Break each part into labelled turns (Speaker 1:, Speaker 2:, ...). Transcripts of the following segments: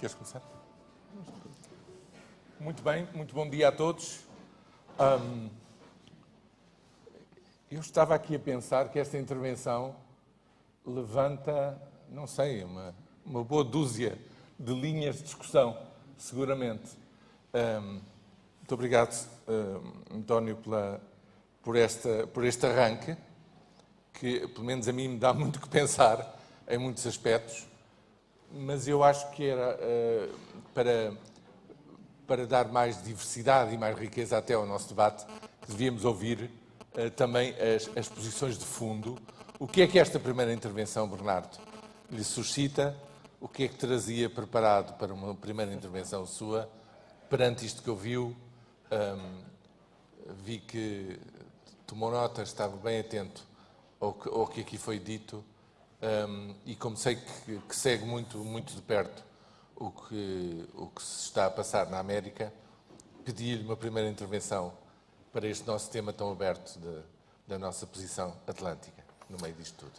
Speaker 1: Queres começar? Muito bem, muito bom dia a todos. Eu estava aqui a pensar que esta intervenção levanta, não sei, uma boa dúzia de linhas de discussão, seguramente. Muito obrigado, António, por este arranque, que pelo menos a mim me dá muito que pensar em muitos aspectos, mas eu acho que era para dar mais diversidade e mais riqueza até ao nosso debate, que devíamos ouvir também as posições de fundo. O que é que esta primeira intervenção, Bernardo, lhe suscita? O que é que trazia preparado para uma primeira intervenção sua perante isto que ouviu? Vi que tomou nota, estava bem atento ao que aqui foi dito, e como sei que segue muito de perto o que se está a passar na América, pedi-lhe uma primeira intervenção para este nosso tema tão aberto da nossa posição atlântica, no meio disto tudo.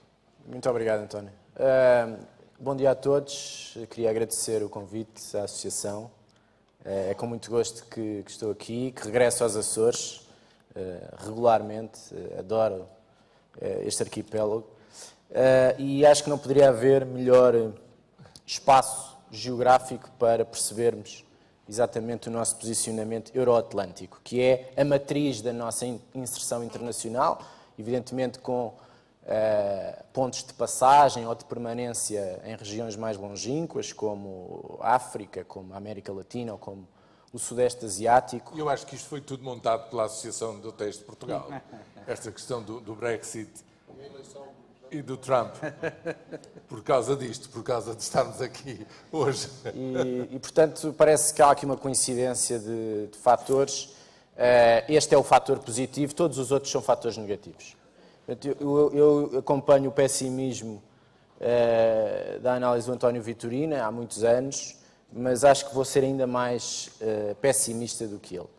Speaker 2: Muito obrigado, António. Bom dia a todos. Eu queria agradecer o convite à Associação. É com muito gosto que estou aqui, que regresso aos Açores regularmente. Adoro este arquipélago. E acho que não poderia haver melhor espaço geográfico para percebermos exatamente o nosso posicionamento euroatlântico, que é a matriz da nossa inserção internacional, evidentemente com pontos de passagem ou de permanência em regiões mais longínquas, como a África, como a América Latina ou como o Sudeste Asiático.
Speaker 1: Eu acho que isto foi tudo montado pela Associação de Hotéis de Portugal. Esta questão do Brexit e do Trump, por causa disto, por causa de estarmos aqui hoje.
Speaker 2: E portanto, parece que há aqui uma coincidência de fatores. Este é o fator positivo, todos os outros são fatores negativos. Portanto, eu acompanho o pessimismo da análise do António Vitorino há muitos anos, mas acho que vou ser ainda mais pessimista do que ele.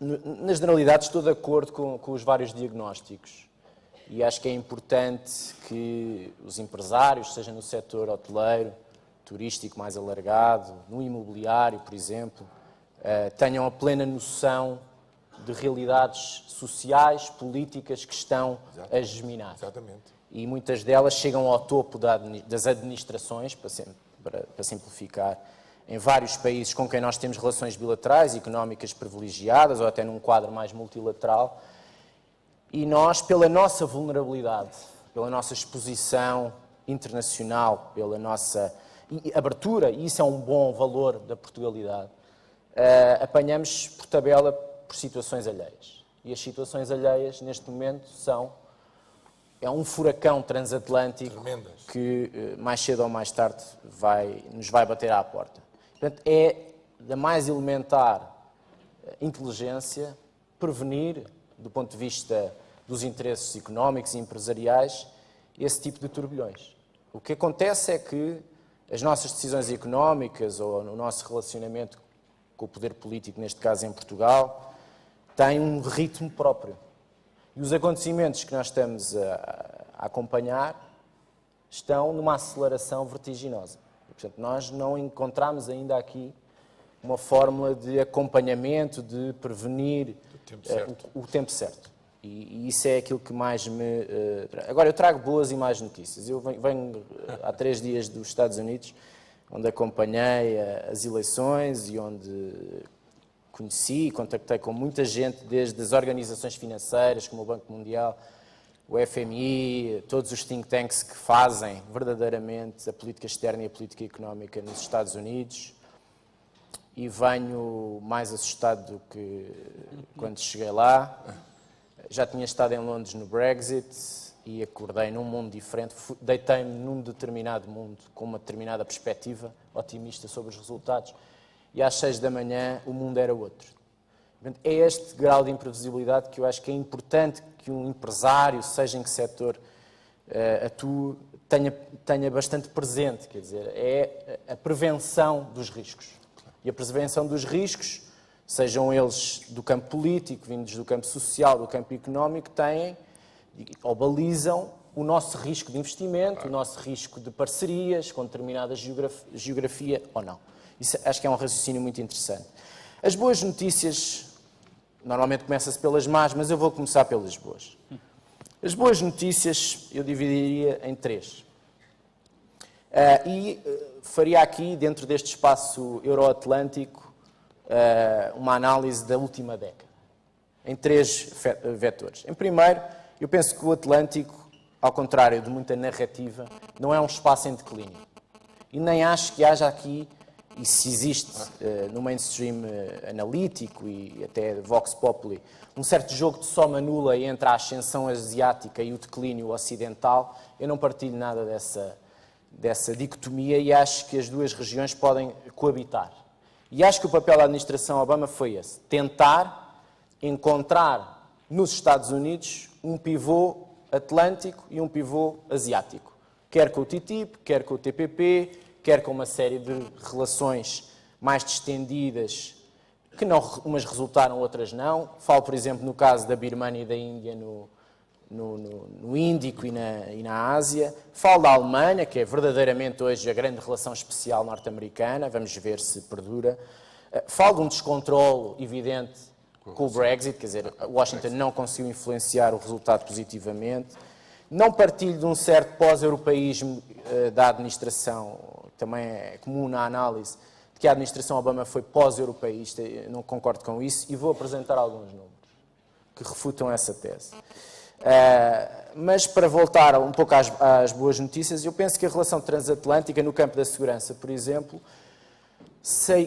Speaker 2: Na generalidade, estou de acordo com os vários diagnósticos. E acho que é importante que os empresários, seja no setor hoteleiro, turístico mais alargado, no imobiliário, por exemplo, tenham a plena noção de realidades sociais, políticas que estão a germinar.
Speaker 1: Exatamente.
Speaker 2: E muitas delas chegam ao topo das administrações, para simplificar, em vários países com quem nós temos relações bilaterais, económicas privilegiadas ou até num quadro mais multilateral. E nós, pela nossa vulnerabilidade, pela nossa exposição internacional, pela nossa abertura, e isso é um bom valor da Portugalidade, apanhamos por tabela por situações alheias. E as situações alheias, neste momento, é um furacão transatlântico
Speaker 1: tremendas,
Speaker 2: que mais cedo ou mais tarde nos vai bater à porta. Portanto, é da mais elementar inteligência prevenir, do ponto de vista dos interesses económicos e empresariais, esse tipo de turbilhões. O que acontece é que as nossas decisões económicas ou o nosso relacionamento com o poder político, neste caso em Portugal, têm um ritmo próprio. E os acontecimentos que nós estamos a acompanhar estão numa aceleração vertiginosa. E, portanto, nós não encontramos ainda aqui uma fórmula de acompanhamento, de prevenir o tempo certo. E isso é aquilo que mais me... Agora, eu trago boas e más notícias. Eu venho há 3 dias dos Estados Unidos, onde acompanhei as eleições e onde conheci e contactei com muita gente, desde as organizações financeiras, como o Banco Mundial, o FMI, todos os think tanks que fazem verdadeiramente a política externa e a política económica nos Estados Unidos. E venho mais assustado do que quando cheguei lá. Já tinha estado em Londres no Brexit e acordei num mundo diferente. Deitei-me num determinado mundo, com uma determinada perspectiva otimista sobre os resultados. E às 6 da manhã o mundo era outro. É este grau de imprevisibilidade que eu acho que é importante que um empresário, seja em que setor atue, tenha bastante presente. Quer dizer, é a prevenção dos riscos. E a prevenção dos riscos, sejam eles do campo político, vindos do campo social, do campo económico, têm ou balizam o nosso risco de investimento, o nosso risco de parcerias com determinada geografia ou não. Isso acho que é um raciocínio muito interessante. As boas notícias, normalmente começa-se pelas más, mas eu vou começar pelas boas. As boas notícias eu dividiria em 3. Faria aqui, dentro deste espaço euroatlântico, uma análise da última década, em 3 vetores. Em primeiro, eu penso que o Atlântico, ao contrário de muita narrativa, não é um espaço em declínio. E nem acho que haja aqui, e se existe no mainstream analítico e até Vox Populi, um certo jogo de soma nula entre a ascensão asiática e o declínio ocidental, eu não partilho nada dessa dicotomia e acho que as duas regiões podem coabitar. E acho que o papel da administração Obama foi esse, tentar encontrar nos Estados Unidos um pivô atlântico e um pivô asiático, quer com o TTIP, quer com o TPP, quer com uma série de relações mais distendidas, que umas resultaram, outras não. Falo, por exemplo, no caso da Birmania e da Índia no Índico e na Ásia. Falo da Alemanha, que é verdadeiramente hoje a grande relação especial norte-americana, vamos ver se perdura. Falo de um descontrole evidente com o Brexit, quer dizer, Washington não conseguiu influenciar o resultado positivamente. Não partilho de um certo pós-europeísmo da administração, também é comum na análise, de que a administração Obama foi pós-europeísta, não concordo com isso, e vou apresentar alguns números que refutam essa tese. Mas para voltar um pouco às boas notícias, eu penso que a relação transatlântica no campo da segurança, por exemplo,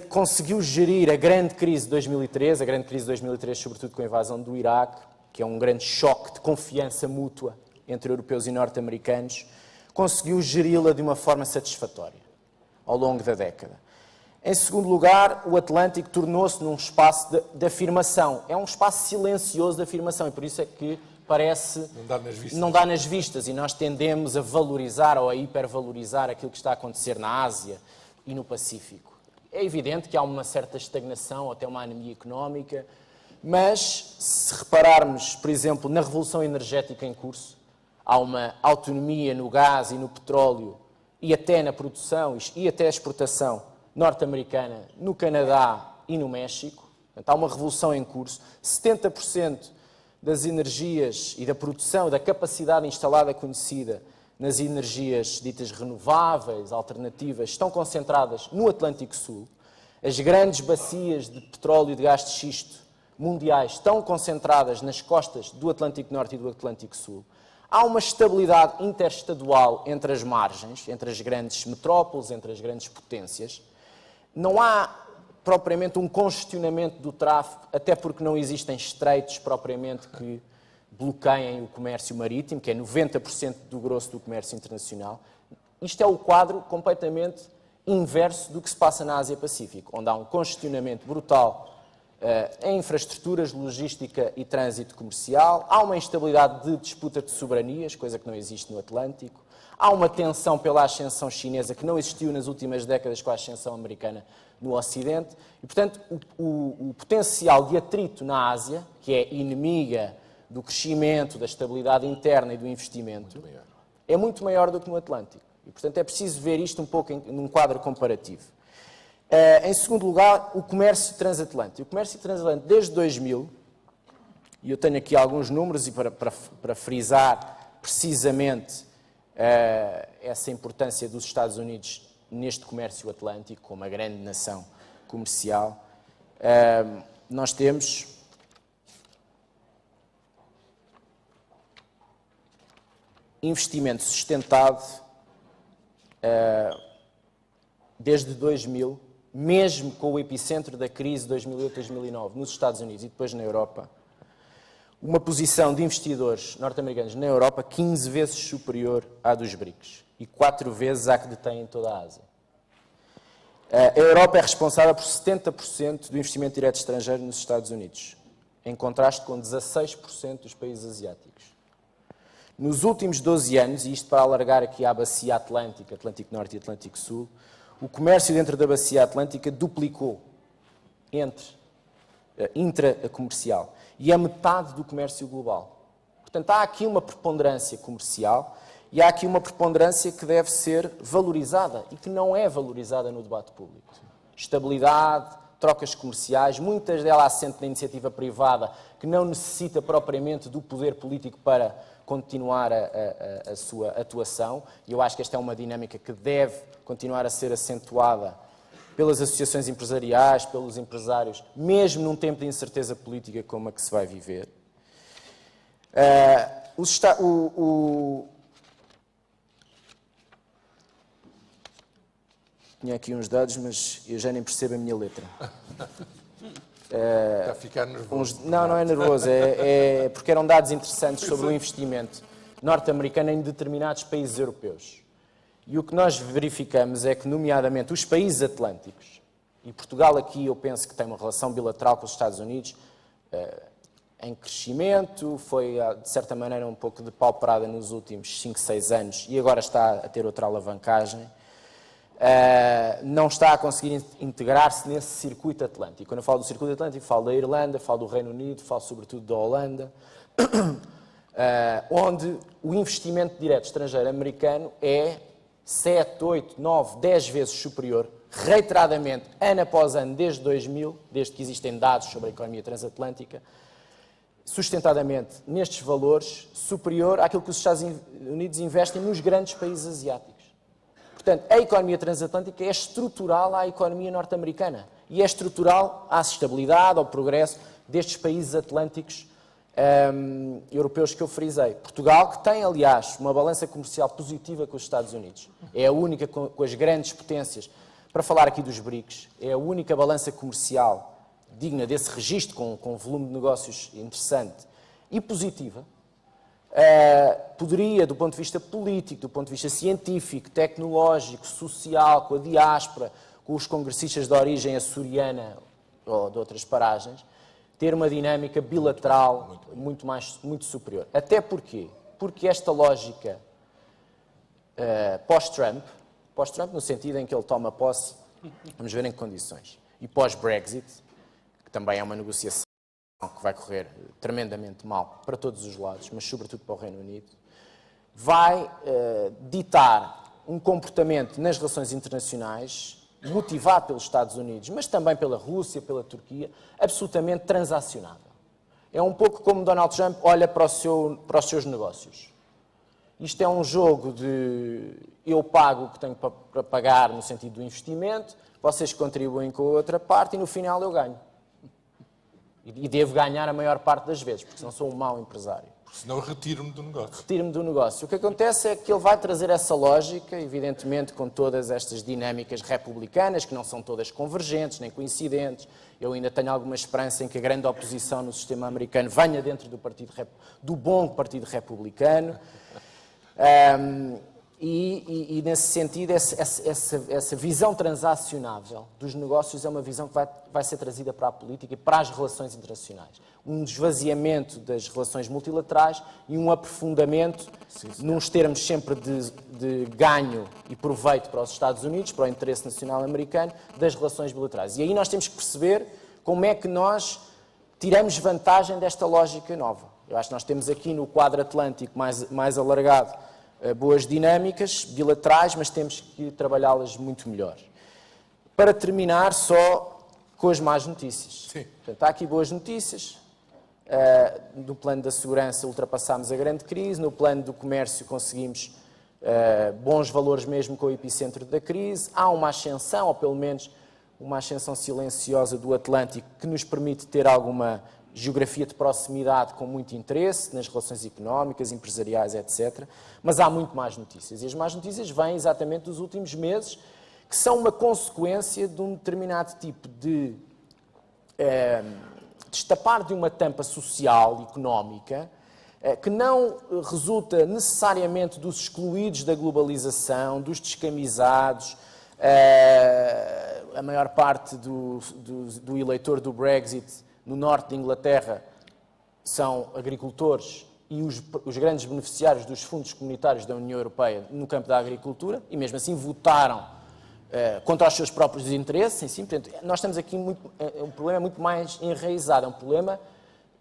Speaker 2: conseguiu gerir a grande crise de 2003, sobretudo com a invasão do Iraque, que é um grande choque de confiança mútua entre europeus e norte-americanos, conseguiu geri-la de uma forma satisfatória ao longo da década. Em segundo lugar, o Atlântico tornou-se num espaço de afirmação. É um espaço silencioso de afirmação e por isso é que parece não dá nas vistas e nós tendemos a valorizar ou a hipervalorizar aquilo que está a acontecer na Ásia e no Pacífico. É evidente que há uma certa estagnação ou até uma anemia económica, mas se repararmos, por exemplo, na revolução energética em curso, há uma autonomia no gás e no petróleo e até na produção e até a exportação norte-americana no Canadá e no México. Portanto, há uma revolução em curso. 70% das energias e da produção, da capacidade instalada conhecida nas energias ditas renováveis, alternativas, estão concentradas no Atlântico Sul. As grandes bacias de petróleo e de gás de xisto mundiais estão concentradas nas costas do Atlântico Norte e do Atlântico Sul. Há uma estabilidade interestadual entre as margens, entre as grandes metrópoles, entre as grandes potências. Não há propriamente um congestionamento do tráfego, até porque não existem estreitos propriamente que bloqueiem o comércio marítimo, que é 90% do grosso do comércio internacional. Isto é o quadro completamente inverso do que se passa na Ásia-Pacífico, onde há um congestionamento brutal em infraestruturas, logística e trânsito comercial, há uma instabilidade de disputa de soberanias, coisa que não existe no Atlântico, há uma tensão pela ascensão chinesa que não existiu nas últimas décadas com a ascensão americana no Ocidente, e, portanto, o potencial de atrito na Ásia, que é inimiga do crescimento, da estabilidade interna e do investimento, é muito maior do que no Atlântico. E, portanto, é preciso ver isto um pouco num quadro comparativo. Em segundo lugar, o comércio transatlântico. O comércio transatlântico, desde 2000, e eu tenho aqui alguns números e para frisar precisamente essa importância dos Estados Unidos neste comércio atlântico, como uma grande nação comercial, nós temos investimento sustentado desde 2000, mesmo com o epicentro da crise de 2008-2009 nos Estados Unidos e depois na Europa, uma posição de investidores norte-americanos na Europa 15 vezes superior à dos BRICS e 4 vezes à que detém em toda a Ásia. A Europa é responsável por 70% do investimento direto estrangeiro nos Estados Unidos, em contraste com 16% dos países asiáticos. Nos últimos 12 anos, e isto para alargar aqui à bacia atlântica, Atlântico Norte e Atlântico Sul, o comércio dentro da bacia atlântica duplicou intracomercial e é metade do comércio global. Portanto, há aqui uma preponderância comercial E há aqui uma preponderância que deve ser valorizada e que não é valorizada no debate público. Estabilidade, trocas comerciais, muitas delas assentes na iniciativa privada, que não necessita propriamente do poder político para continuar a sua atuação. E eu acho que esta é uma dinâmica que deve continuar a ser acentuada pelas associações empresariais, pelos empresários, mesmo num tempo de incerteza política como a que se vai viver. Tinha aqui uns dados, mas eu já nem percebo a minha letra.
Speaker 1: Está a ficar nervoso.
Speaker 2: Não é nervoso, é porque eram dados interessantes sobre o investimento norte-americano em determinados países europeus. E o que nós verificamos é que, nomeadamente, os países atlânticos, e Portugal aqui eu penso que tem uma relação bilateral com os Estados Unidos, em crescimento, foi de certa maneira um pouco depauperada nos últimos 5, 6 anos e agora está a ter outra alavancagem, não está a conseguir integrar-se nesse circuito atlântico. Quando eu falo do circuito atlântico, falo da Irlanda, falo do Reino Unido, falo sobretudo da Holanda, onde o investimento direto estrangeiro americano é 7, 8, 9, 10 vezes superior, reiteradamente, ano após ano, desde 2000, desde que existem dados sobre a economia transatlântica, sustentadamente nestes valores, superior àquilo que os Estados Unidos investem nos grandes países asiáticos. Portanto, a economia transatlântica é estrutural à economia norte-americana e é estrutural à estabilidade, ao progresso destes países atlânticos europeus que eu frisei. Portugal, que tem, aliás, uma balança comercial positiva com os Estados Unidos, é a única com as grandes potências, para falar aqui dos BRICS, é a única balança comercial digna desse registro, com volume de negócios interessante e positiva, poderia, do ponto de vista político, do ponto de vista científico, tecnológico, social, com a diáspora, com os congressistas de origem açoriana ou de outras paragens, ter uma dinâmica bilateral muito superior. Até porquê? Porque esta lógica pós-Trump no sentido em que ele toma posse, vamos ver em que condições, e pós-Brexit, que também é uma negociação que vai correr tremendamente mal para todos os lados, mas sobretudo para o Reino Unido, vai ditar um comportamento nas relações internacionais motivado pelos Estados Unidos, mas também pela Rússia, pela Turquia, absolutamente transacionável. É um pouco como Donald Trump olha para os seus negócios. Isto é um jogo de eu pago o que tenho para pagar no sentido do investimento, vocês contribuem com a outra parte e no final eu ganho. E devo ganhar a maior parte das vezes, porque senão sou um mau empresário.
Speaker 1: Porque senão retiro-me do negócio.
Speaker 2: Retiro-me do negócio. O que acontece é que ele vai trazer essa lógica, evidentemente com todas estas dinâmicas republicanas, que não são todas convergentes, nem coincidentes. Eu ainda tenho alguma esperança em que a grande oposição no sistema americano venha dentro do bom Partido Republicano. E nesse sentido, essa visão transacionável dos negócios é uma visão que vai ser trazida para a política e para as relações internacionais. Um esvaziamento das relações multilaterais e um aprofundamento, nos termos sempre de ganho e proveito para os Estados Unidos, para o interesse nacional americano, das relações bilaterais. E aí nós temos que perceber como é que nós tiramos vantagem desta lógica nova. Eu acho que nós temos aqui no quadro atlântico mais alargado boas dinâmicas bilaterais, mas temos que trabalhá-las muito melhor. Para terminar, só com as más notícias.
Speaker 1: Sim.
Speaker 2: Portanto, há aqui boas notícias. No plano da segurança ultrapassámos a grande crise, no plano do comércio conseguimos bons valores mesmo com o epicentro da crise. Há uma ascensão, ou pelo menos uma ascensão silenciosa do Atlântico, que nos permite ter alguma geografia de proximidade com muito interesse nas relações económicas, empresariais, etc. Mas há muito mais notícias. E as más notícias vêm exatamente dos últimos meses, que são uma consequência de um determinado tipo de destapar de uma tampa social, económica, que não resulta necessariamente dos excluídos da globalização, dos descamisados. A maior parte do eleitor do Brexit no norte de Inglaterra são agricultores e os grandes beneficiários dos fundos comunitários da União Europeia no campo da agricultura, e mesmo assim votaram contra os seus próprios interesses. Em si. Portanto, nós temos aqui um problema muito mais enraizado, é um problema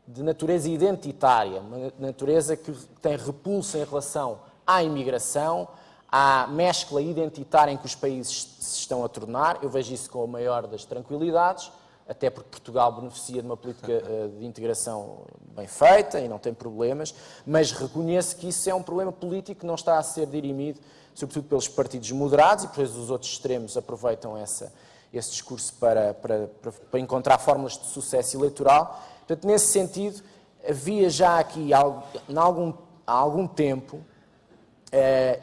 Speaker 2: de natureza identitária, uma natureza que tem repulsa em relação à imigração, à mescla identitária em que os países se estão a tornar. Eu vejo isso com a maior das tranquilidades, até porque Portugal beneficia de uma política de integração bem feita e não tem problemas, mas reconheço que isso é um problema político que não está a ser dirimido, sobretudo pelos partidos moderados, e depois os outros extremos aproveitam esse discurso para encontrar fórmulas de sucesso eleitoral. Portanto, nesse sentido, havia já aqui, há algum tempo,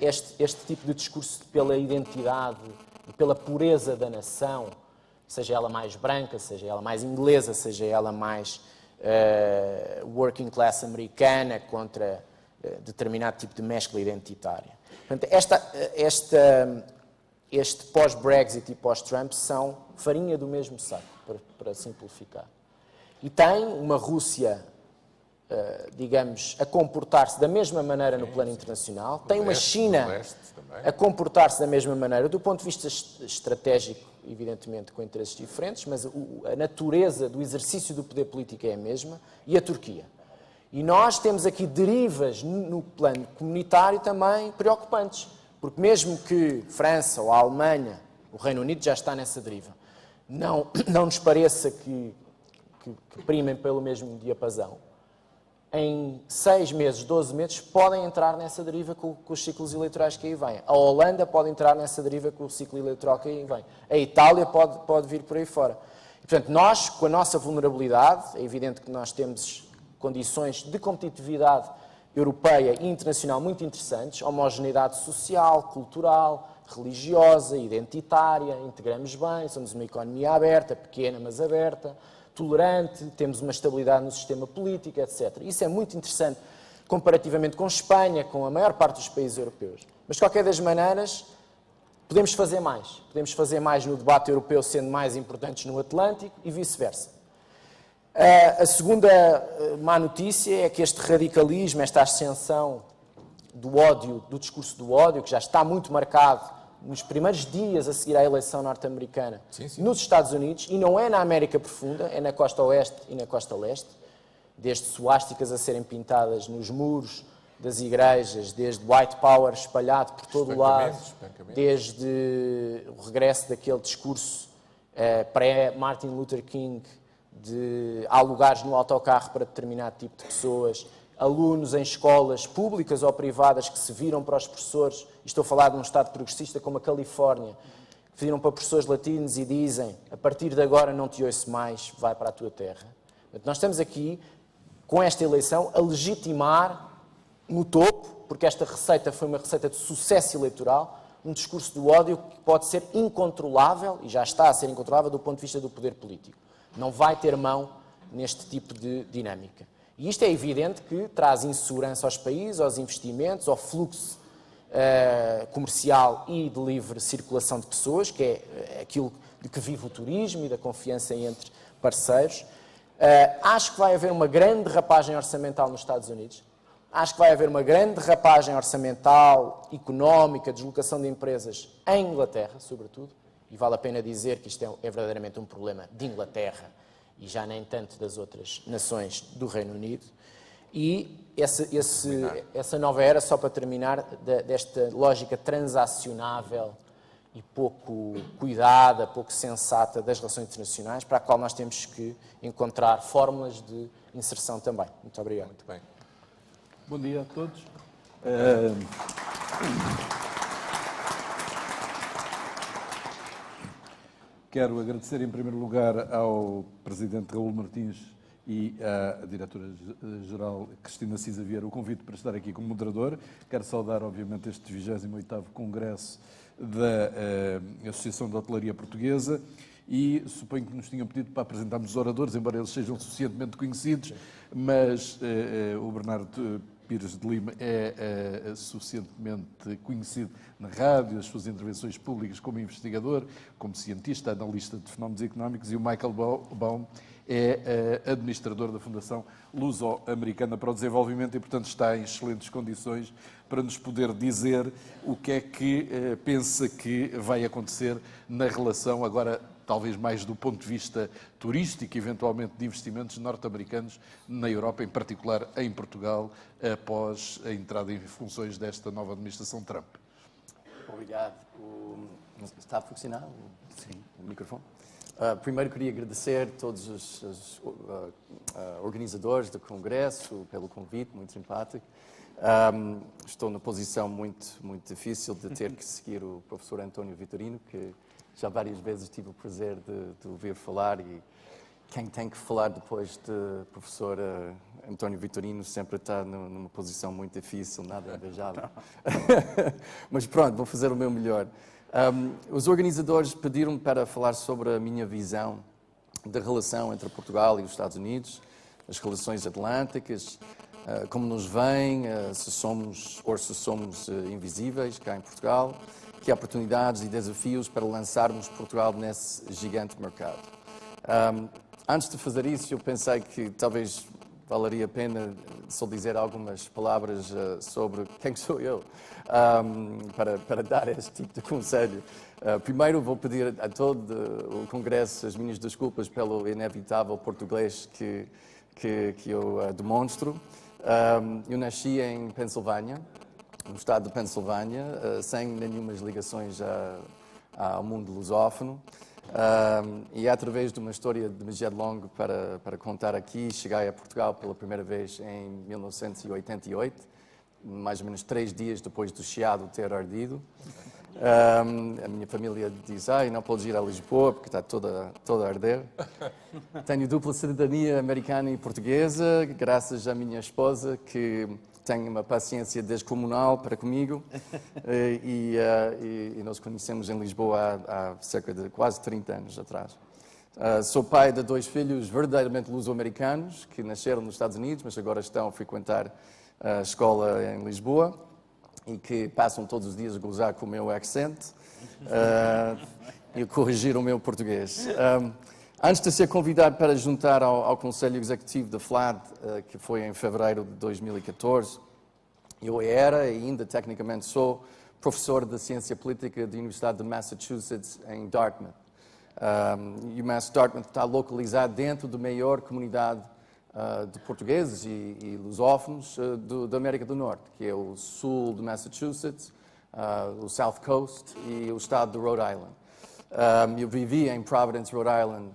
Speaker 2: este tipo de discurso pela identidade, pela pureza da nação, seja ela mais branca, seja ela mais inglesa, seja ela mais working class americana, contra determinado tipo de mescla identitária. Portanto, este pós-Brexit e pós-Trump são farinha do mesmo saco, para simplificar. E tem uma Rússia, digamos, a comportar-se da mesma maneira no plano internacional, tem uma China a comportar-se da mesma maneira, do ponto de vista estratégico, evidentemente com interesses diferentes, mas a natureza do exercício do poder político é a mesma, e a Turquia. E nós temos aqui derivas no plano comunitário também preocupantes, porque mesmo que França ou a Alemanha, o Reino Unido já está nessa deriva, não nos pareça que primem pelo mesmo diapasão, em 6 meses, 12 meses, podem entrar nessa deriva com os ciclos eleitorais que aí vêm. A Holanda pode entrar nessa deriva com o ciclo eleitoral que aí vem. A Itália pode vir por aí fora. E, portanto, nós, com a nossa vulnerabilidade, é evidente que nós temos condições de competitividade europeia e internacional muito interessantes, homogeneidade social, cultural, religiosa, identitária, integramos bem, somos uma economia aberta, pequena mas aberta, tolerante, temos uma estabilidade no sistema político, etc. Isso é muito interessante comparativamente com Espanha, com a maior parte dos países europeus. Mas, de qualquer das maneiras, podemos fazer mais. Podemos fazer mais no debate europeu, sendo mais importantes no Atlântico e vice-versa. A segunda má notícia é que este radicalismo, esta ascensão do ódio, do discurso do ódio, que já está muito marcado nos primeiros dias a seguir à eleição norte-americana, nos Estados Unidos, e não é na América Profunda, é na costa oeste e na costa leste, desde suásticas a serem pintadas nos muros das igrejas, desde white power espalhado por todo o lado, desde o regresso daquele discurso pré-Martin Luther King, há lugares no autocarro para determinado tipo de pessoas, alunos em escolas públicas ou privadas que se viram para os professores, e estou a falar de um estado progressista como a Califórnia, que viram para professores latinos e dizem, a partir de agora não te ouço mais, vai para a tua terra. Portanto, nós estamos aqui, com esta eleição, a legitimar no topo, porque esta receita foi uma receita de sucesso eleitoral, um discurso do ódio que pode ser incontrolável, e já está a ser incontrolável do ponto de vista do poder político. Não vai ter mão neste tipo de dinâmica. E isto é evidente que traz insegurança aos países, aos investimentos, ao fluxo comercial e de livre circulação de pessoas, que é aquilo de que vive o turismo e da confiança entre parceiros. Acho que vai haver uma grande derrapagem orçamental nos Estados Unidos. Acho que vai haver uma grande derrapagem orçamental, económica, deslocação de empresas em Inglaterra, sobretudo. E vale a pena dizer que isto é verdadeiramente um problema de Inglaterra e já nem tanto das outras nações do Reino Unido. E essa nova era, só para terminar, desta lógica transacionável e pouco cuidada, pouco sensata das relações internacionais, para a qual nós temos que encontrar fórmulas de inserção também. Muito obrigado.
Speaker 1: Muito bem.
Speaker 3: Bom dia a todos. Quero agradecer em primeiro lugar ao Presidente Raul Martins e à Diretora-Geral Cristina Cisa Vieira o convite para estar aqui como moderador. Quero saudar, obviamente, este 28º Congresso da Associação de Hotelaria Portuguesa e suponho que nos tinham pedido para apresentarmos os oradores, embora eles sejam suficientemente conhecidos, mas o Bernardo Pires de Lima é suficientemente conhecido na rádio, as suas intervenções públicas como investigador, como cientista, analista de fenómenos económicos, e o Michael Baum é administrador da Fundação Luso-Americana para o Desenvolvimento e, portanto, está em excelentes condições para nos poder dizer o que é que pensa que vai acontecer na relação agora talvez mais do ponto de vista turístico, eventualmente de investimentos norte-americanos na Europa, em particular em Portugal, após a entrada em funções desta nova administração Trump?
Speaker 4: Obrigado. Está a funcionar? Sim. O microfone? Primeiro queria agradecer a todos os organizadores do Congresso pelo convite, muito simpático. Estou numa posição muito difícil de ter que seguir o professor António Vitorino, que já várias vezes tive o prazer de ouvir falar, e quem tem que falar depois de professor António Vitorino sempre está numa posição muito difícil, nada invejável. Mas pronto, vou fazer o meu melhor. Os organizadores pediram-me para falar sobre a minha visão da relação entre Portugal e os Estados Unidos, as relações atlânticas, como nos vêm, se somos invisíveis cá em Portugal, que oportunidades e desafios para lançarmos Portugal nesse gigante mercado. Antes de fazer isso, eu pensei que talvez valeria a pena só dizer algumas palavras sobre quem sou eu, para dar este tipo de conselho. Primeiro, vou pedir a todo o Congresso as minhas desculpas pelo inevitável português que eu demonstro. Eu nasci em Pensilvânia, no estado de Pensilvânia, sem nenhumas ligações ao mundo lusófono. E através de uma história demasiado longa para contar aqui, cheguei a Portugal pela primeira vez em 1988, mais ou menos 3 dias depois do Chiado ter ardido. A minha família diz, não podes ir a Lisboa porque está toda a arder. Tenho dupla cidadania americana e portuguesa, graças à minha esposa, que tem uma paciência descomunal para comigo. E nós conhecemos em Lisboa há cerca de quase 30 anos atrás. Sou pai de 2 filhos verdadeiramente luso-americanos, que nasceram nos Estados Unidos, mas agora estão a frequentar a escola em Lisboa, e que passam todos os dias a gozar com o meu accent e a corrigir o meu português. Antes de ser convidado para juntar ao Conselho Executivo da FLAD, que foi em fevereiro de 2014, eu era, e ainda tecnicamente sou, professor de Ciência Política da Universidade de Massachusetts, em Dartmouth. E o UMass Dartmouth está localizado dentro da maior comunidade de portugueses e lusófonos da América do Norte, que é o sul de Massachusetts, o South Coast e o estado de Rhode Island. Eu vivi em Providence, Rhode Island,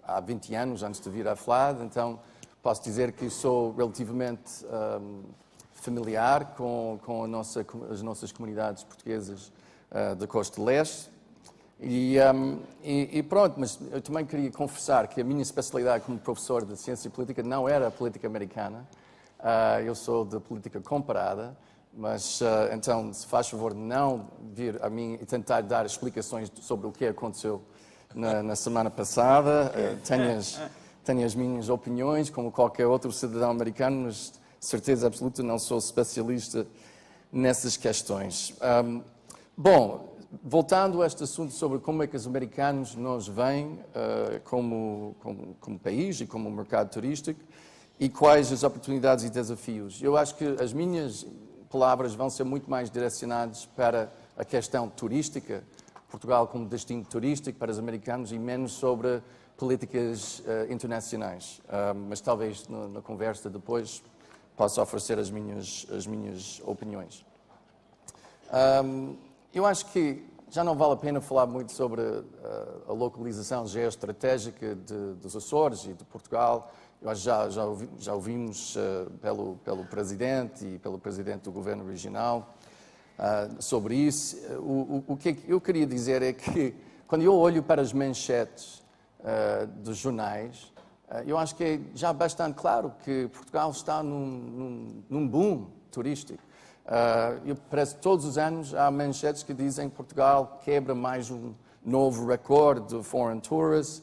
Speaker 4: há 20 anos, antes de vir à FLAD, então posso dizer que sou relativamente familiar com as nossas comunidades portuguesas da Costa Leste. E pronto, mas eu também queria confessar que a minha especialidade como professor de Ciência Política não era a política americana. Eu sou de política comparada, mas então, se faz favor de não vir a mim e tentar dar explicações sobre o que aconteceu na semana passada. Tenho as minhas opiniões, como qualquer outro cidadão americano, mas de certeza absoluta não sou especialista nessas questões. Bom, voltando a este assunto sobre como é que os americanos nos veem como país e como mercado turístico e quais as oportunidades e desafios. Eu acho que as minhas palavras vão ser muito mais direcionadas para a questão turística, Portugal como destino turístico para os americanos, e menos sobre políticas internacionais. Mas talvez na conversa depois possa oferecer as minhas opiniões. Eu acho que já não vale a pena falar muito sobre a localização geoestratégica dos Açores e de Portugal. Eu acho que já ouvimos pelo Presidente e pelo Presidente do Governo Regional sobre isso. O que eu queria dizer é que, quando eu olho para as manchetes dos jornais, eu acho que é já bastante claro que Portugal está num boom turístico. Parece que todos os anos há manchetes que dizem que Portugal quebra mais um novo recorde de foreign tourists,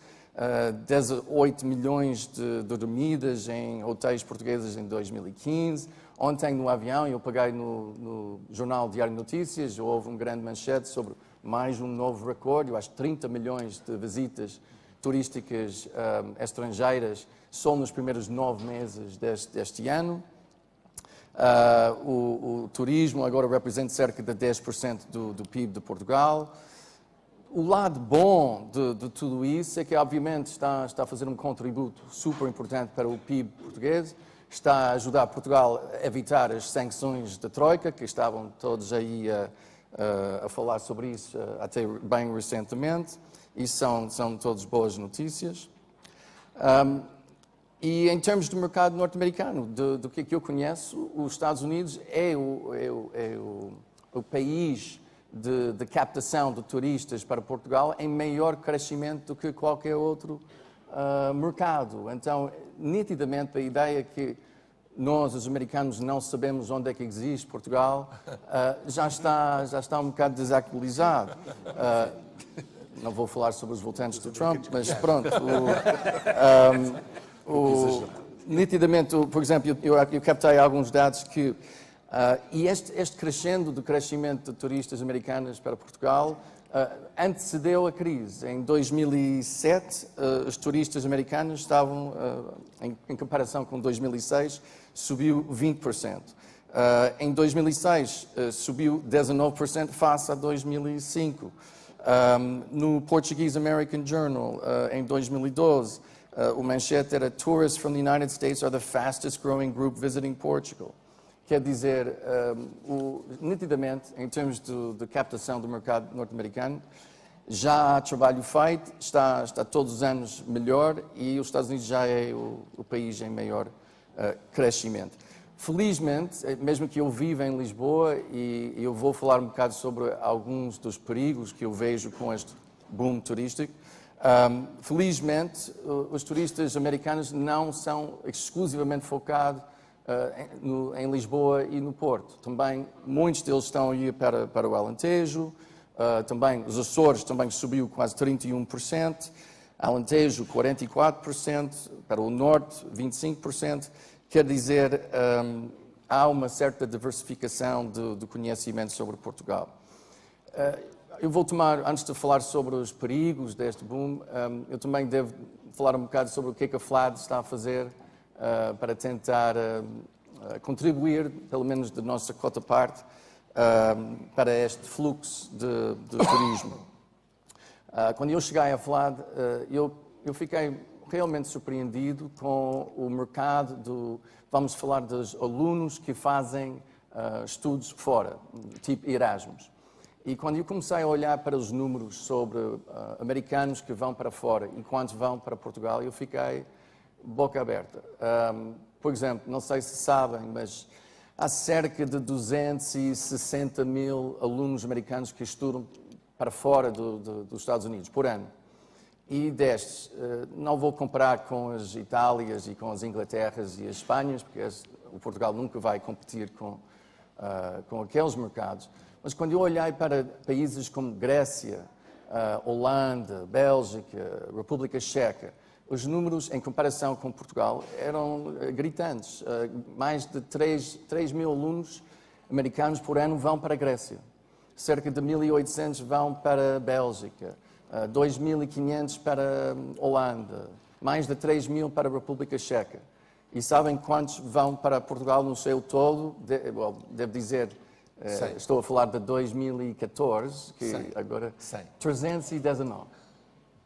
Speaker 4: 18 milhões de dormidas em hotéis portugueses em 2015. Ontem no avião, eu peguei no jornal Diário de Notícias, houve um grande manchete sobre mais um novo recorde, eu acho 30 milhões de visitas turísticas estrangeiras só nos primeiros 9 meses deste ano. O turismo agora representa cerca de 10% do PIB de Portugal. O lado bom de tudo isso é que, obviamente, está a fazer um contributo super importante para o PIB português, está a ajudar Portugal a evitar as sanções da Troika, que estavam todos aí a falar sobre isso até bem recentemente, e são todas boas notícias. E em termos do mercado norte-americano, do que eu conheço, os Estados Unidos é o país de captação de turistas para Portugal em maior crescimento do que qualquer outro mercado. Então, nitidamente, a ideia que nós, os americanos, não sabemos onde é que existe Portugal, já está um bocado desactualizado. Não vou falar sobre os votantes do Trump, mas pronto. Nitidamente, por exemplo, eu captei alguns dados que e este crescendo do crescimento de turistas americanos para Portugal antecedeu a crise. Em 2007, os turistas americanos estavam, em comparação com 2006, subiu 20%. Em 2006, subiu 19% face a 2005. No Portuguese American Journal, em 2012, o manchete era "Tourists from the United States are the fastest growing group visiting Portugal". Quer dizer, nitidamente, em termos de captação do mercado norte-americano, já há trabalho feito, está todos os anos melhor e os Estados Unidos já é o país em maior crescimento. Felizmente, mesmo que eu viva em Lisboa, e eu vou falar um bocado sobre alguns dos perigos que eu vejo com este boom turístico, felizmente, os turistas americanos não são exclusivamente focados em Lisboa e no Porto. Também muitos deles estão a ir para o Alentejo, também os Açores também subiu quase 31%, Alentejo 44%, para o Norte 25%. Quer dizer, há uma certa diversificação do conhecimento sobre Portugal. Eu vou tomar, antes de falar sobre os perigos deste boom, eu também devo falar um bocado sobre o que é que a FLAD está a fazer para tentar contribuir, pelo menos da nossa cota parte, para este fluxo de turismo. Quando eu cheguei à FLAD, eu fiquei realmente surpreendido com o mercado vamos falar dos alunos que fazem estudos fora, tipo Erasmus. E quando eu comecei a olhar para os números sobre americanos que vão para fora e quantos vão para Portugal, eu fiquei boca aberta. Por exemplo, não sei se sabem, mas há cerca de 260 mil alunos americanos que estudam para fora dos Estados Unidos por ano. E destes, não vou comparar com as Itálias e com as Inglaterras e as Espanhas, porque o Portugal nunca vai competir com aqueles mercados. Mas quando eu olhei para países como Grécia, Holanda, Bélgica, República Checa, os números, em comparação com Portugal, eram gritantes. Mais de 3 mil alunos americanos por ano vão para a Grécia. Cerca de 1.800 vão para a Bélgica. 2.500 para a Holanda. Mais de 3 mil para a República Checa. E sabem quantos vão para Portugal no seu todo? Devo dizer, estou a falar de 2014, que
Speaker 1: 100.
Speaker 4: agora...
Speaker 1: 100.
Speaker 4: 319.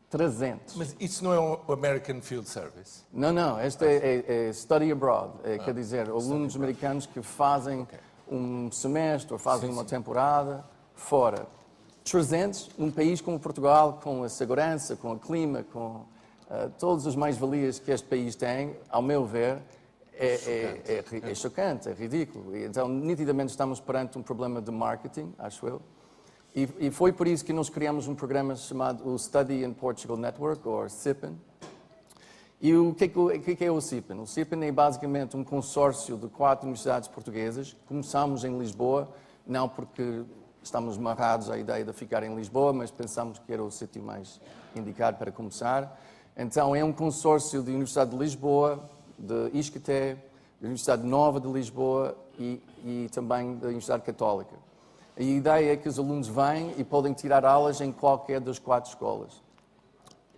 Speaker 4: 300.
Speaker 1: Mas isso não é o American Field Service?
Speaker 4: Não, este é study abroad, quer dizer, alunos americanos que fazem um semestre ou fazem uma temporada fora. 300 num país como Portugal, com a segurança, com o clima, com todas as mais-valias que este país tem, ao meu ver, é chocante, é ridículo. Então, nitidamente estamos perante um problema de marketing, acho eu. E foi por isso que nós criamos um programa chamado o Study in Portugal Network, ou CIPN. E o que é o CIPN? O CIPN é basicamente um consórcio de 4 universidades portuguesas. Começamos em Lisboa, não porque estamos amarrados à ideia de ficar em Lisboa, mas pensamos que era o sítio mais indicado para começar. Então, é um consórcio da Universidade de Lisboa, de Isqueté, da Universidade Nova de Lisboa e também da Universidade Católica. A ideia é que os alunos vêm e podem tirar aulas em qualquer das 4 escolas.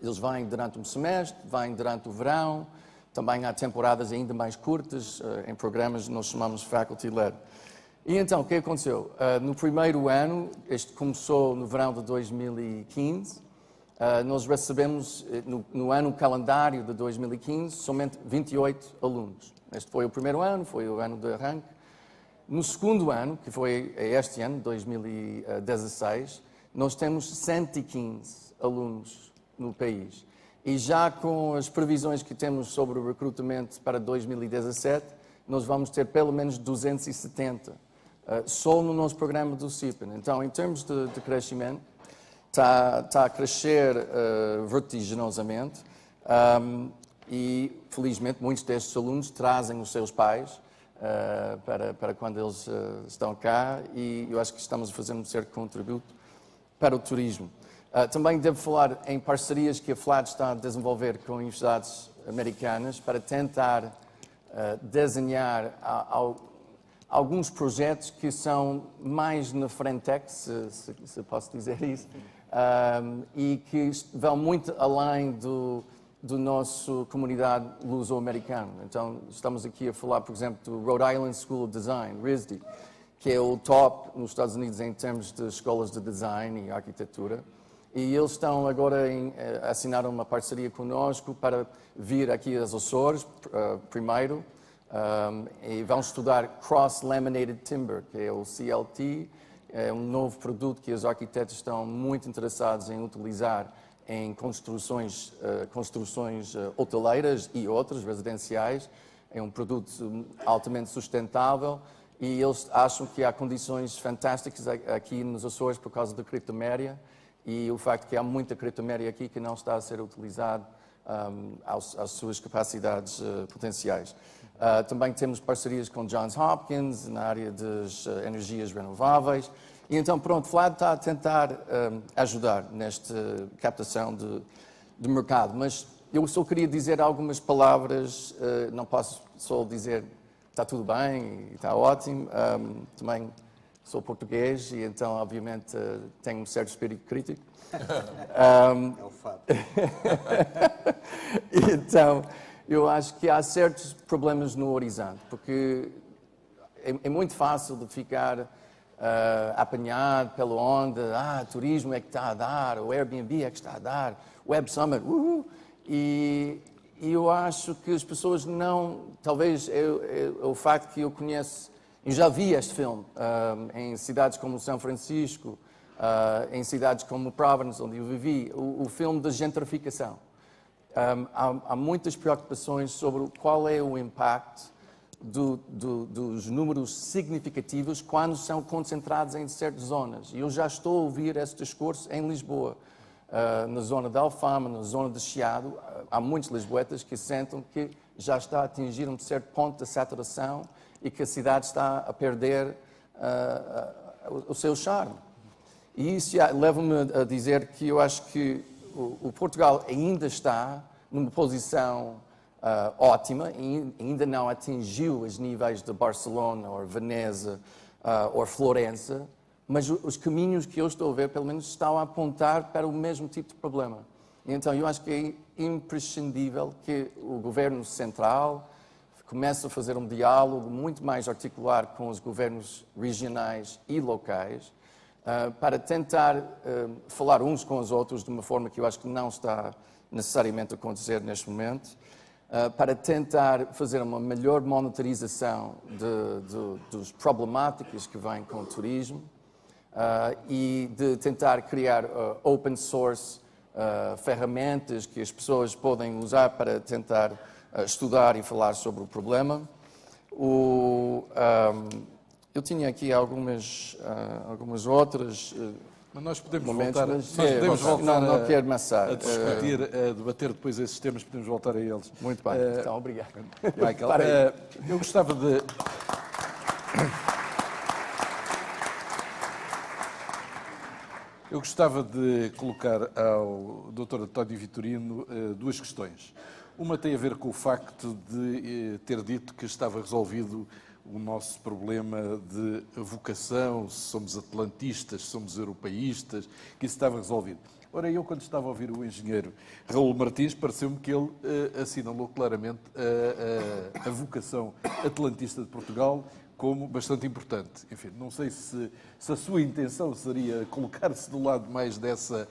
Speaker 4: Eles vêm durante um semestre, vêm durante o verão, também há temporadas ainda mais curtas, em programas que nós chamamos Faculty-Led. E então, o que aconteceu? No primeiro ano, este começou no verão de 2015, nós recebemos, no ano calendário de 2015, somente 28 alunos. Este foi o primeiro ano, foi o ano de arranque. No segundo ano, que foi este ano, 2016, nós temos 115 alunos no país. E já com as previsões que temos sobre o recrutamento para 2017, nós vamos ter pelo menos 270, só no nosso programa do CIPN. Então, em termos de crescimento, está a crescer vertiginosamente e, felizmente, muitos destes alunos trazem os seus pais para quando eles estão cá e eu acho que estamos a fazer um certo contributo para o turismo. Também devo falar em parcerias que a FLAD está a desenvolver com universidades americanas para tentar desenhar alguns projetos que são mais na Frentex, se posso dizer isso, e que vão muito além do nosso comunidade luso-americana. Então, estamos aqui a falar, por exemplo, do Rhode Island School of Design, RISD, que é o top nos Estados Unidos em termos de escolas de design e arquitetura. E eles estão agora a assinar uma parceria conosco para vir aqui às Açores, primeiro, e vão estudar Cross-Laminated Timber, que é o CLT, é um novo produto que os arquitetos estão muito interessados em utilizar em construções hoteleiras e outras, residenciais. É um produto altamente sustentável e eles acham que há condições fantásticas aqui nos Açores por causa da criptoméria e o facto que há muita criptoméria aqui que não está a ser utilizado às suas capacidades potenciais. Também temos parcerias com Johns Hopkins na área das energias renováveis. E então, pronto, FLAD está a tentar ajudar nesta captação de mercado. Mas eu só queria dizer algumas palavras, não posso só dizer está tudo bem, está ótimo. Também sou português e então, obviamente, tenho um certo espírito crítico.
Speaker 5: É o fato.
Speaker 4: Então, eu acho que há certos problemas no horizonte, porque é muito fácil de ficar apanhado pela onda, turismo é que está a dar, o Airbnb é que está a dar, Web Summit, e eu acho que as pessoas não, talvez é o facto que eu conheço, eu já vi este filme em cidades como São Francisco, em cidades como Providence, onde eu vivi, o filme da gentrificação. Há muitas preocupações sobre qual é o impacto dos números significativos quando são concentrados em certas zonas. E eu já estou a ouvir esse discurso em Lisboa, na zona de Alfama, na zona de Chiado. Há muitos lisboetas que sentam que já está a atingir um certo ponto de saturação e que a cidade está a perder o seu charme. E isso leva-me a dizer que eu acho que o Portugal ainda está numa posição ótima, e ainda não atingiu os níveis de Barcelona, ou Veneza, ou Florença, mas os caminhos que eu estou a ver, pelo menos, estão a apontar para o mesmo tipo de problema. E então, eu acho que é imprescindível que o Governo Central comece a fazer um diálogo muito mais articular com os governos regionais e locais, para tentar falar uns com os outros de uma forma que eu acho que não está necessariamente a acontecer neste momento, para tentar fazer uma melhor monitorização dos problemáticas que vêm com o turismo e de tentar criar open source ferramentas que as pessoas podem usar para tentar estudar e falar sobre o problema. Eu tinha aqui algumas outras
Speaker 3: Mas nós podemos
Speaker 4: momentos,
Speaker 3: voltar,
Speaker 4: mas
Speaker 3: nós podemos voltar
Speaker 4: não quero amassar.
Speaker 3: a discutir, a debater depois esses temas, podemos voltar a eles.
Speaker 4: Muito bem, então obrigado.
Speaker 3: Michael, eu gostava de... Eu gostava de colocar ao Dr. António Vitorino duas questões. Uma tem a ver com o facto de ter dito que estava resolvido o nosso problema de vocação, se somos atlantistas, se somos europeístas, que isso estava resolvido. Ora, eu quando estava a ouvir o engenheiro Raul Martins, pareceu-me que ele assinalou claramente a vocação atlantista de Portugal como bastante importante. Enfim, não sei se a sua intenção seria colocar-se do lado mais dessa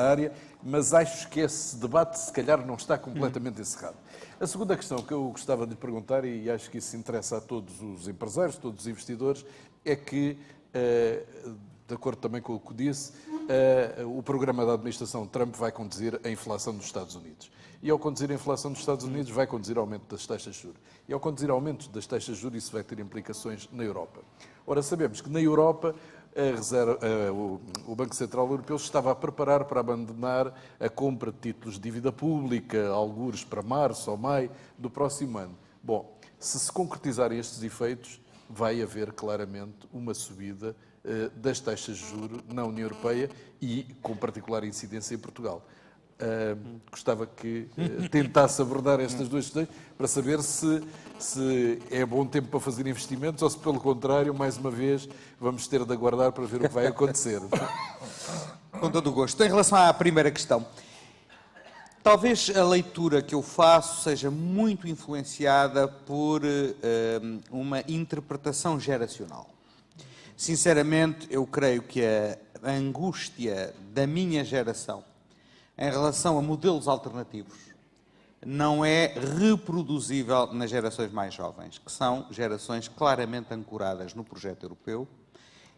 Speaker 3: área, mas acho que esse debate, se calhar, não está completamente encerrado. A segunda questão que eu gostava de lhe perguntar, e acho que isso interessa a todos os empresários, todos os investidores, é que, de acordo também com o que disse, o programa da administração Trump vai conduzir à inflação dos Estados Unidos. E ao conduzir a inflação dos Estados Unidos vai conduzir ao aumento das taxas de juros. E ao conduzir ao aumento das taxas de juros isso vai ter implicações na Europa. Ora, sabemos que na Europa o Banco Central Europeu estava a preparar para abandonar a compra de títulos de dívida pública, algures para março ou maio do próximo ano. Bom, se concretizarem estes efeitos, vai haver claramente uma subida das taxas de juros na União Europeia e com particular incidência em Portugal. Gostava que tentasse abordar estas duas questões para saber se é bom tempo para fazer investimentos ou se, pelo contrário, mais uma vez, vamos ter de aguardar para ver o que vai acontecer.
Speaker 5: Com todo o gosto. Em relação à primeira questão, talvez a leitura que eu faço seja muito influenciada por uma interpretação geracional. Sinceramente, eu creio que a angústia da minha geração em relação a modelos alternativos não é reproduzível nas gerações mais jovens, que são gerações claramente ancoradas no projeto europeu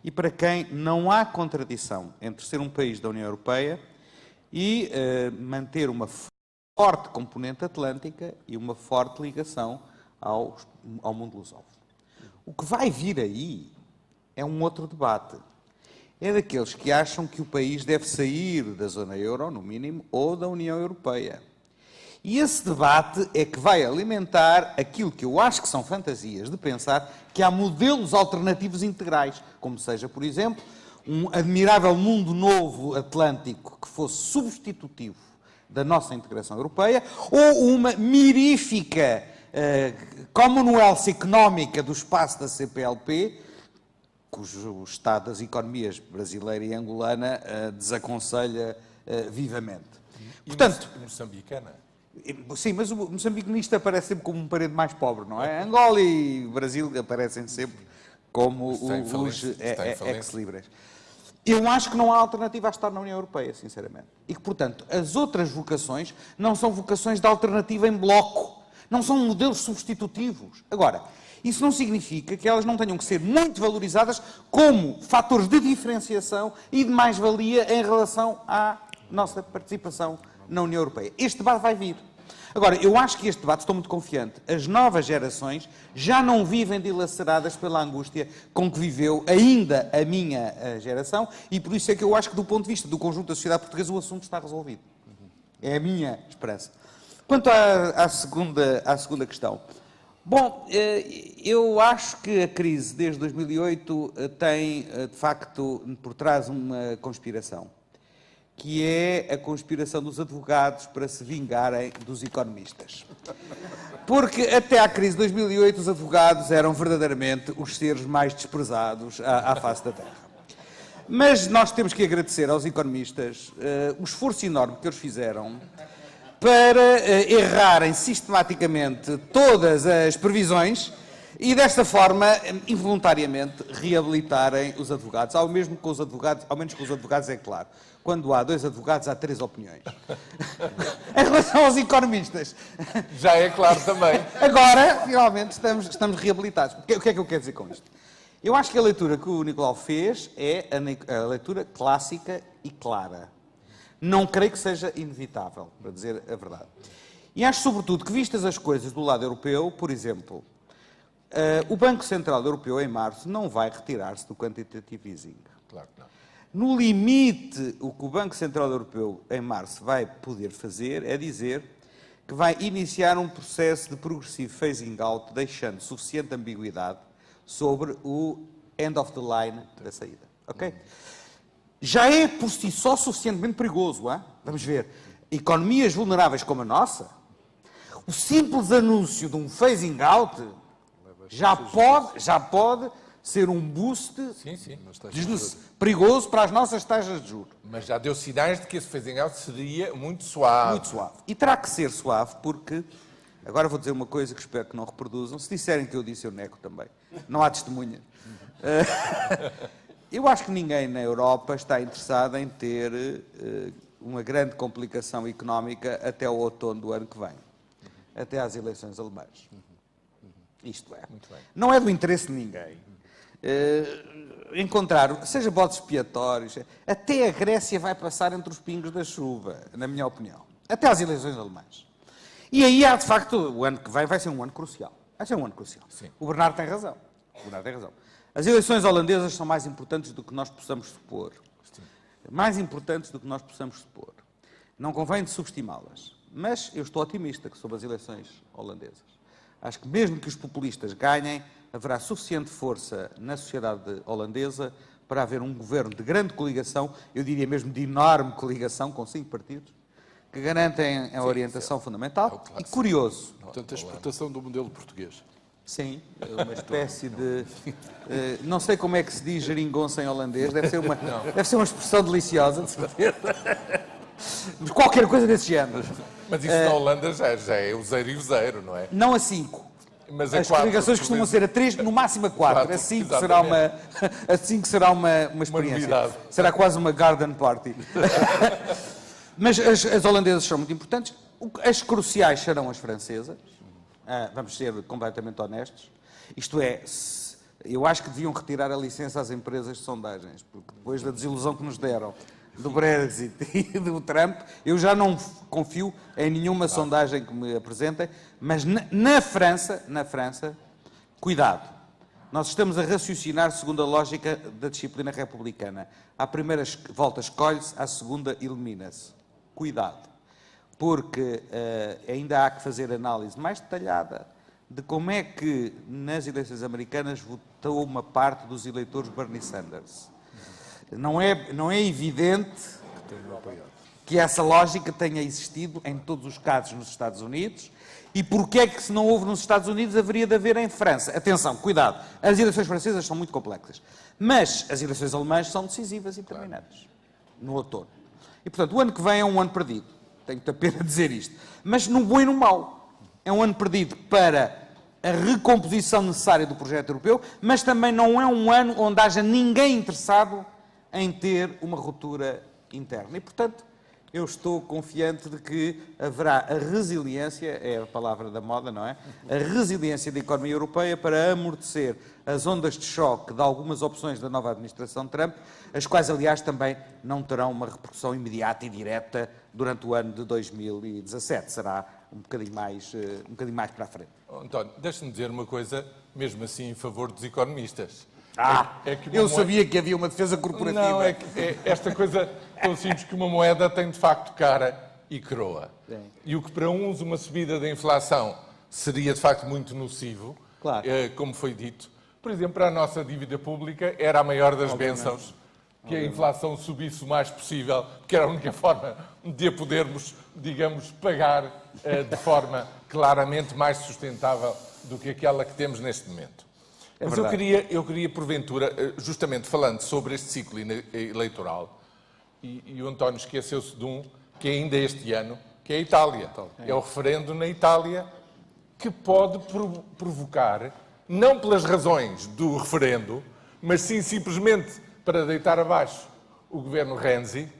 Speaker 5: e para quem não há contradição entre ser um país da União Europeia e manter uma forte componente atlântica e uma forte ligação ao mundo lusófono. O que vai vir aí é um outro debate. É daqueles que acham que o país deve sair da zona euro, no mínimo, ou da União Europeia. E esse debate é que vai alimentar aquilo que eu acho que são fantasias de pensar que há modelos alternativos integrais, como seja, por exemplo, um admirável mundo novo atlântico que fosse substitutivo da nossa integração europeia, ou uma mirífica Commonwealth económica do espaço da CPLP, cujo estado das economias brasileira e angolana desaconselha vivamente.
Speaker 1: Portanto, moçambicana.
Speaker 5: Sim, mas o moçambicanista aparece sempre como um parente mais pobre, não é? Angola e Brasil aparecem sempre como os ex-libres. Eu acho que não há alternativa a estar na União Europeia, sinceramente. E que, portanto, as outras vocações não são vocações de alternativa em bloco. Não são modelos substitutivos. Agora, isso não significa que elas não tenham que ser muito valorizadas como fatores de diferenciação e de mais-valia em relação à nossa participação na União Europeia. Este debate vai vir. Agora, eu acho que este debate, estou muito confiante, as novas gerações já não vivem dilaceradas pela angústia com que viveu ainda a minha geração e por isso é que eu acho que, do ponto de vista do conjunto da sociedade portuguesa, o assunto está resolvido. É a minha esperança. Quanto à segunda questão. Bom, eu acho que a crise desde 2008 tem, de facto, por trás uma conspiração, que é a conspiração dos advogados para se vingarem dos economistas. Porque até à crise de 2008 os advogados eram verdadeiramente os seres mais desprezados à face da Terra. Mas nós temos que agradecer aos economistas o esforço enorme que eles fizeram para errarem sistematicamente todas as previsões e, desta forma, involuntariamente reabilitarem os advogados. Ao menos com os advogados é claro. Quando há dois advogados, há três opiniões. Em relação aos economistas.
Speaker 1: Já é claro também.
Speaker 5: Agora, finalmente, estamos reabilitados. O que é que eu quero dizer com isto? Eu acho que a leitura que o Nicolau fez é a leitura clássica e clara. Não creio que seja inevitável, para dizer a verdade. E acho, sobretudo, que, vistas as coisas do lado europeu, por exemplo, o Banco Central Europeu, em março, não vai retirar-se do quantitative easing.
Speaker 1: Claro que não.
Speaker 5: No limite, o que o Banco Central Europeu, em março, vai poder fazer é dizer que vai iniciar um processo de progressivo phasing out, deixando suficiente ambiguidade sobre o end of the line da saída. Ok? Já é por si só suficientemente perigoso, hein? Vamos ver. Economias vulneráveis como a nossa, o simples anúncio de um phasing out já pode ser um boost perigoso para as nossas taxas de juros.
Speaker 1: Mas já deu sinais de que esse phasing out seria muito suave.
Speaker 5: Muito suave. E terá que ser suave porque Agora vou dizer uma coisa que espero que não reproduzam. Se disserem que eu disse, eu nego também. Não há testemunha. Eu acho que ninguém na Europa está interessado em ter uma grande complicação económica até o outono do ano que vem. Até às eleições alemãs. Isto é. Não é do interesse de ninguém. Encontrar, seja bodes expiatórios, até a Grécia vai passar entre os pingos da chuva, na minha opinião. Até às eleições alemãs. E aí há, de facto, o ano que vem vai ser um ano crucial. Vai ser um ano crucial.
Speaker 1: Sim.
Speaker 5: O Bernardo tem razão. O Bernardo tem razão. As eleições holandesas são mais importantes do que nós possamos supor.
Speaker 1: Sim.
Speaker 5: Mais importantes do que nós possamos supor. Não convém de subestimá-las. Mas eu estou otimista sobre as eleições holandesas. Acho que mesmo que os populistas ganhem, haverá suficiente força na sociedade holandesa para haver um governo de grande coligação, eu diria mesmo de enorme coligação, com 5 partidos, que garantem a orientação fundamental. E curioso,
Speaker 3: Portanto, a exportação do modelo português.
Speaker 5: sim, uma espécie de... não sei como é que se diz geringonça em holandês, deve ser uma expressão deliciosa, de certeza. Mas qualquer coisa desse género.
Speaker 1: Mas isso na Holanda já é useiro e useiro, não é?
Speaker 5: Não a 5.
Speaker 1: Mas a
Speaker 5: As
Speaker 1: 4,
Speaker 5: coligações costumam ser a 3, no máximo a 4.
Speaker 1: Quatro,
Speaker 5: A 5
Speaker 1: exatamente.
Speaker 5: será uma experiência.
Speaker 1: novidade.
Speaker 5: Será quase uma garden party. Mas as holandesas são muito importantes. As cruciais serão as francesas. Vamos ser completamente honestos. Isto é, eu acho que deviam retirar a licença às empresas de sondagens, porque depois da desilusão que nos deram do Brexit e do Trump, eu já não confio em nenhuma sondagem que me apresentem, mas na França, cuidado. Nós estamos a raciocinar segundo a lógica da disciplina republicana. À primeira volta escolhe-se, à segunda elimina-se. Cuidado, porque ainda há que fazer análise mais detalhada de como é que nas eleições americanas votou uma parte dos eleitores Bernie Sanders. Não é evidente que essa lógica tenha existido em todos os casos nos Estados Unidos. E porque é que se não houve nos Estados Unidos haveria de haver em França? Atenção, cuidado, as eleições francesas são muito complexas. Mas as eleições alemãs são decisivas e determinantes. No outono. E portanto, o ano que vem é um ano perdido. Tenho muita pena dizer isto. Mas no bom e no mau. É um ano perdido para a recomposição necessária do projeto europeu, mas também não é um ano onde haja ninguém interessado em ter uma ruptura interna. E, portanto, eu estou confiante de que haverá a resiliência, é a palavra da moda, não é? A resiliência da economia europeia para amortecer as ondas de choque de algumas opções da nova administração de Trump, as quais, aliás, também não terão uma repercussão imediata e direta durante o ano de 2017. Será um bocadinho mais para a frente.
Speaker 1: António, deixa-me dizer uma coisa, mesmo assim, em favor dos economistas.
Speaker 5: Eu sabia que havia uma defesa corporativa.
Speaker 1: Não, é esta coisa tão simples que uma moeda tem de facto cara e coroa. E o que para uns uma subida da inflação seria de facto muito nocivo,
Speaker 5: Claro.
Speaker 1: Como foi dito, por exemplo, para a nossa dívida pública era a maior das bênçãos que a inflação subisse o mais possível, porque era a única forma de a podermos, digamos, pagar de forma claramente mais sustentável do que aquela que temos neste momento. Mas eu queria, porventura, justamente falando sobre este ciclo eleitoral, e o António esqueceu-se de um que é ainda este ano, que é a Itália. É o referendo na Itália que pode provocar, não pelas razões do referendo, mas sim simplesmente para deitar abaixo o governo Renzi,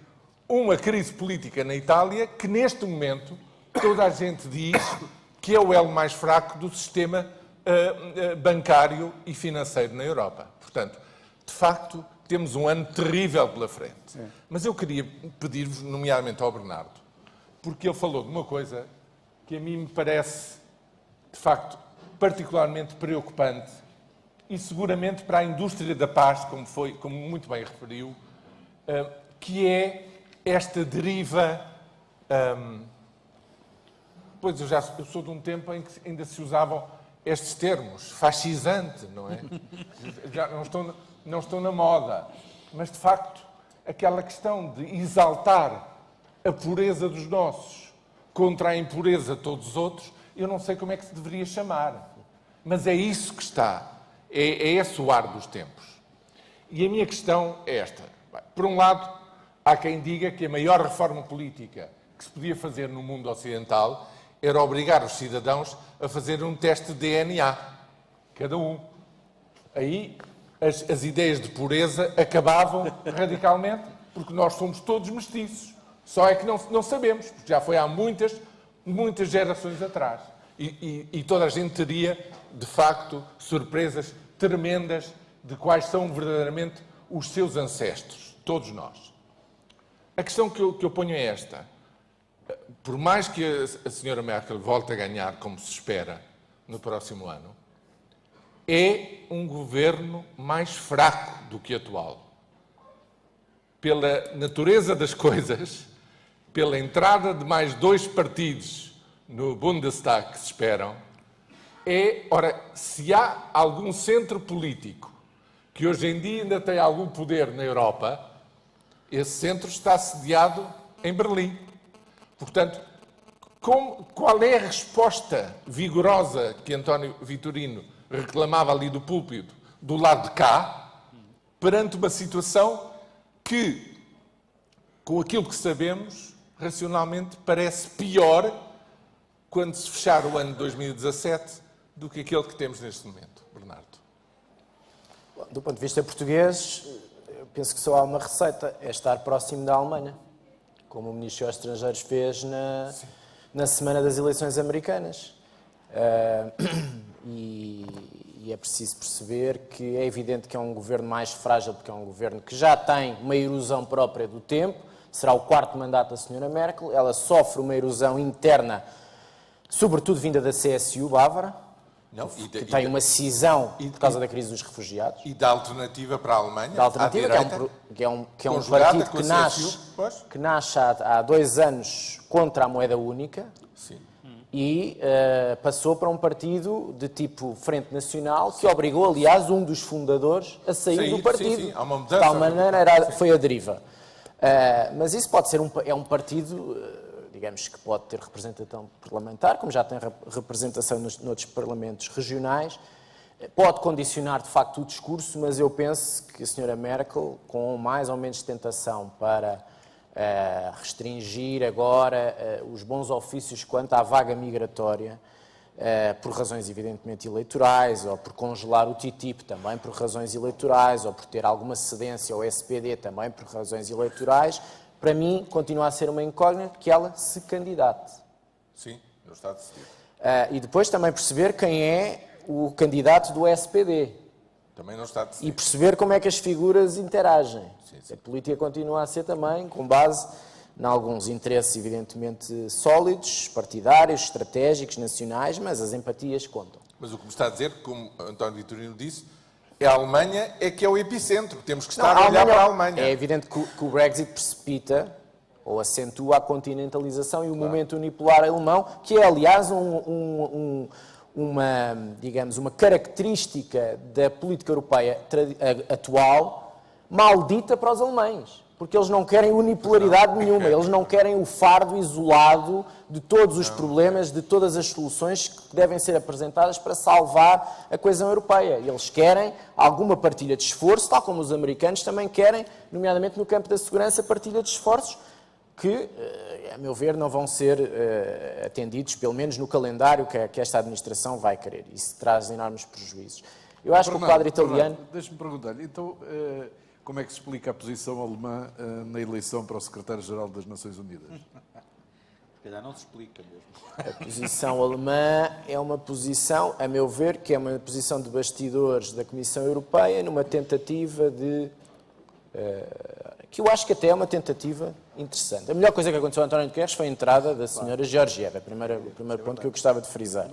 Speaker 1: uma crise política na Itália que neste momento toda a gente diz que é o elo mais fraco do sistema bancário e financeiro na Europa. Portanto, de facto, temos um ano terrível pela frente. Mas eu queria pedir-vos, nomeadamente ao Bernardo, porque ele falou de uma coisa que a mim me parece, de facto, particularmente preocupante e seguramente para a indústria da paz, como muito bem referiu, que é esta deriva... Pois eu sou de um tempo em que ainda se usavam estes termos, fascisante, não é? Já não estão na moda. Mas, de facto, aquela questão de exaltar a pureza dos nossos contra a impureza de todos os outros, eu não sei como é que se deveria chamar. Mas é isso que está. É esse o ar dos tempos. E a minha questão é esta. Por um lado, há quem diga que a maior reforma política que se podia fazer no mundo ocidental era obrigar os cidadãos a fazer um teste de DNA, cada um. Aí as ideias de pureza acabavam radicalmente, porque nós somos todos mestiços. Só é que não sabemos, porque já foi há muitas gerações atrás. E toda a gente teria, de facto, surpresas tremendas de quais são verdadeiramente os seus ancestros, todos nós. A questão que eu ponho é esta. Por mais que a senhora Merkel volte a ganhar, como se espera, no próximo ano, é um governo mais fraco do que atual. Pela natureza das coisas, pela entrada de mais 2 partidos no Bundestag que se esperam, ora, se há algum centro político que hoje em dia ainda tem algum poder na Europa, esse centro está sediado em Berlim. Portanto, qual é a resposta vigorosa que António Vitorino reclamava ali do púlpito, do lado de cá, perante uma situação que, com aquilo que sabemos, racionalmente parece pior quando se fechar o ano de 2017 do que aquele que temos neste momento, Bernardo?
Speaker 2: Do ponto de vista português, eu penso que só há uma receita, é estar próximo da Alemanha, como o Ministro dos Estrangeiros fez na semana das eleições americanas. E é preciso perceber que é evidente que é um governo mais frágil, porque é um governo que já tem uma erosão própria do tempo, será o 4º mandato da Sra. Merkel, ela sofre uma erosão interna, sobretudo vinda da CSU bávara, que tem uma cisão por causa da crise dos refugiados.
Speaker 1: E da alternativa para a Alemanha,
Speaker 2: Da alternativa,
Speaker 1: à direita,
Speaker 2: que é um
Speaker 1: conjugada
Speaker 2: partido
Speaker 1: com
Speaker 2: que
Speaker 1: a CSU,
Speaker 2: que nasce há 2 anos contra a moeda única.
Speaker 1: Sim.
Speaker 2: E passou para um partido de tipo Frente Nacional, que obrigou, aliás, um dos fundadores a sair do partido.
Speaker 1: Sim. Há uma
Speaker 2: De
Speaker 1: mudança.
Speaker 2: tal maneira foi a deriva. Mas isso pode ser um partido, digamos, que pode ter representação parlamentar, como já tem representação noutros parlamentos regionais, pode condicionar, de facto, o discurso, mas eu penso que a Sra. Merkel, com mais ou menos tentação para restringir agora os bons ofícios quanto à vaga migratória, por razões evidentemente eleitorais, ou por congelar o TTIP também por razões eleitorais, ou por ter alguma cedência ao SPD também por razões eleitorais, para mim continua a ser uma incógnita que ela se candidate.
Speaker 1: Sim, não está decidido.
Speaker 2: E depois também perceber quem é o candidato do SPD.
Speaker 1: Também não está
Speaker 2: E
Speaker 1: decidido.
Speaker 2: perceber como é que as figuras interagem.
Speaker 1: Sim.
Speaker 2: A política continua a ser também com base em alguns interesses evidentemente sólidos, partidários, estratégicos, nacionais, mas as empatias contam.
Speaker 1: Mas o que me está a dizer, como António Vitorino disse, a Alemanha é que é o epicentro. Temos que estar a olhar para a Alemanha.
Speaker 2: É evidente que o Brexit precipita ou acentua a continentalização e o momento unipolar alemão, que é, aliás, uma característica da política europeia atual, maldita para os alemães, porque eles não querem unipolaridade nenhuma, eles não querem o fardo isolado de todos os problemas, de todas as soluções que devem ser apresentadas para salvar a coesão europeia. Eles querem alguma partilha de esforço, tal como os americanos também querem, nomeadamente no campo da segurança, partilha de esforços, que, a meu ver, não vão ser atendidos, pelo menos no calendário que esta administração vai querer. Isso traz enormes prejuízos. Eu acho que o quadro italiano...
Speaker 3: Deixa-me perguntar-lhe, então, como é que se explica a posição alemã na eleição para o secretário-geral das Nações Unidas?
Speaker 5: Se calhar não se explica mesmo.
Speaker 2: A posição alemã é uma posição, a meu ver, que é uma posição de bastidores da Comissão Europeia numa tentativa de... que eu acho que até é uma tentativa interessante. A melhor coisa que aconteceu a António Guterres foi a entrada da senhora Georgieva, o primeiro ponto que eu gostava de frisar.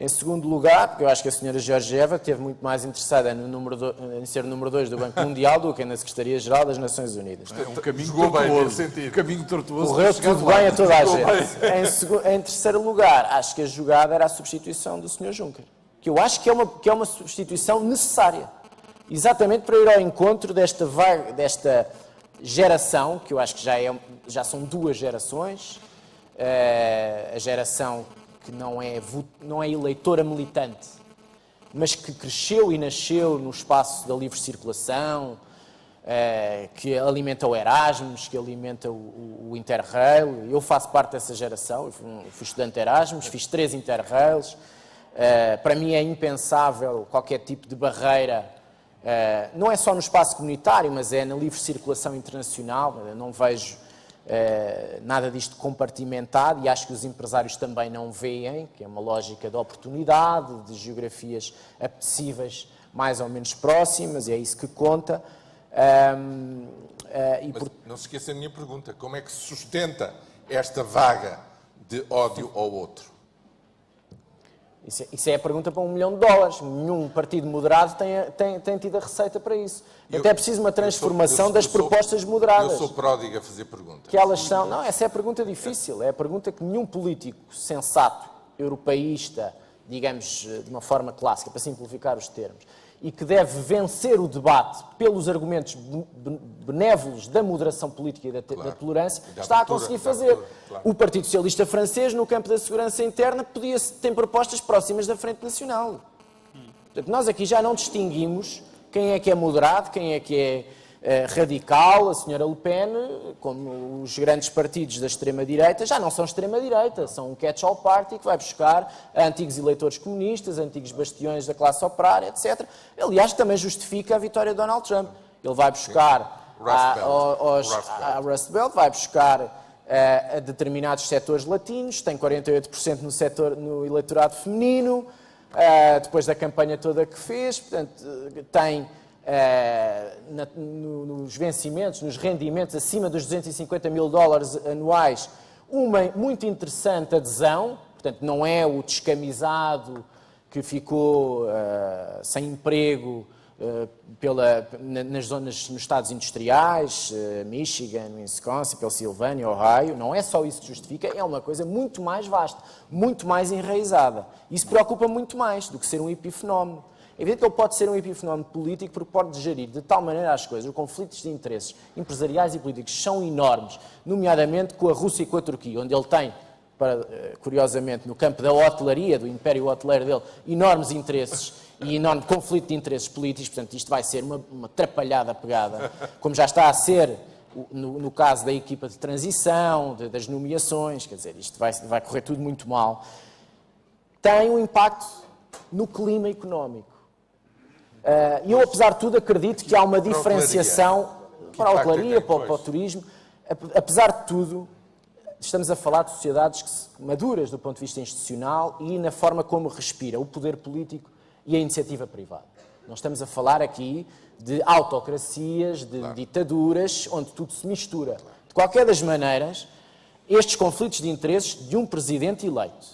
Speaker 2: Em segundo lugar, porque eu acho que a senhora Georgieva esteve muito mais interessada em ser número 2 do Banco Mundial do que na Secretaria-Geral das Nações Unidas.
Speaker 3: É um caminho
Speaker 1: Jogou bem
Speaker 3: tortuoso.
Speaker 1: nesse sentido.
Speaker 3: Um caminho tortuoso.
Speaker 2: Correu
Speaker 3: para chegar
Speaker 2: tudo
Speaker 3: lá.
Speaker 2: bem a toda a gente. Em terceiro lugar, acho que a jogada era a substituição do Sr. Juncker, que eu acho que é uma substituição necessária, exatamente para ir ao encontro desta geração, que eu acho que já são 2 gerações, a geração que não é eleitora militante, mas que cresceu e nasceu no espaço da livre circulação, que alimenta o Erasmus, que alimenta o Interrail. Eu faço parte dessa geração, eu fui estudante de Erasmus, fiz 3 Interrails. Para mim é impensável qualquer tipo de barreira, não é só no espaço comunitário, mas é na livre circulação internacional. Eu não vejo nada disto compartimentado e acho que os empresários também não veem, que é uma lógica de oportunidade, de geografias apetecíveis mais ou menos próximas, e é isso que conta.
Speaker 1: Mas não se esqueça a minha pergunta. Como é que se sustenta esta vaga de ódio ao outro?
Speaker 2: Isso é a pergunta para $1 milhão. Nenhum partido moderado tem tido a receita para isso. Até é preciso uma transformação das propostas moderadas.
Speaker 1: Eu sou pródigo a fazer perguntas.
Speaker 2: Que elas são... Não, essa é a pergunta difícil. É a pergunta que nenhum político sensato, europeísta, digamos de uma forma clássica, para simplificar os termos, e que deve vencer o debate pelos argumentos benévolos da moderação política e da tolerância, está a conseguir fazer.
Speaker 1: Claro.
Speaker 2: O Partido Socialista francês, no campo da segurança interna, tem propostas próximas da Frente Nacional. Portanto, nós aqui já não distinguimos quem é moderado, quem é que é radical. A senhora Le Pen, como os grandes partidos da extrema-direita, já não são extrema-direita, são um catch-all party que vai buscar antigos eleitores comunistas, antigos bastiões da classe operária, etc. Aliás, também justifica a vitória de Donald Trump. Ele vai buscar a Rust Belt, vai buscar a determinados setores latinos, tem 48% no eleitorado feminino, depois da campanha toda que fez, portanto, tem nos vencimentos, nos rendimentos acima dos $250 mil anuais, uma muito interessante adesão. Portanto, não é o descamisado que ficou sem emprego nas zonas, nos estados industriais, Michigan, Wisconsin, Pensilvânia, Ohio. Não é só isso que justifica, é uma coisa muito mais vasta, muito mais enraizada. Isso preocupa muito mais do que ser um epifenómeno. É evidente que ele pode ser um epifenómeno político porque pode gerir de tal maneira as coisas. Os conflitos de interesses empresariais e políticos são enormes, nomeadamente com a Rússia e com a Turquia, onde ele tem, curiosamente, no campo da hotelaria, do império hoteleiro dele, enormes interesses e enorme conflito de interesses políticos. Portanto, isto vai ser uma atrapalhada pegada, como já está a ser no caso da equipa de transição, das nomeações. Quer dizer, isto vai correr tudo muito mal. Tem um impacto no clima económico. E eu, apesar de tudo, acredito que há uma diferenciação para a hotelaria, para o turismo. Apesar de tudo, estamos a falar de sociedades maduras do ponto de vista institucional e na forma como respira o poder político e a iniciativa privada. Nós estamos a falar aqui de autocracias, de ditaduras, onde tudo se mistura. De qualquer das maneiras, estes conflitos de interesses de um presidente eleito,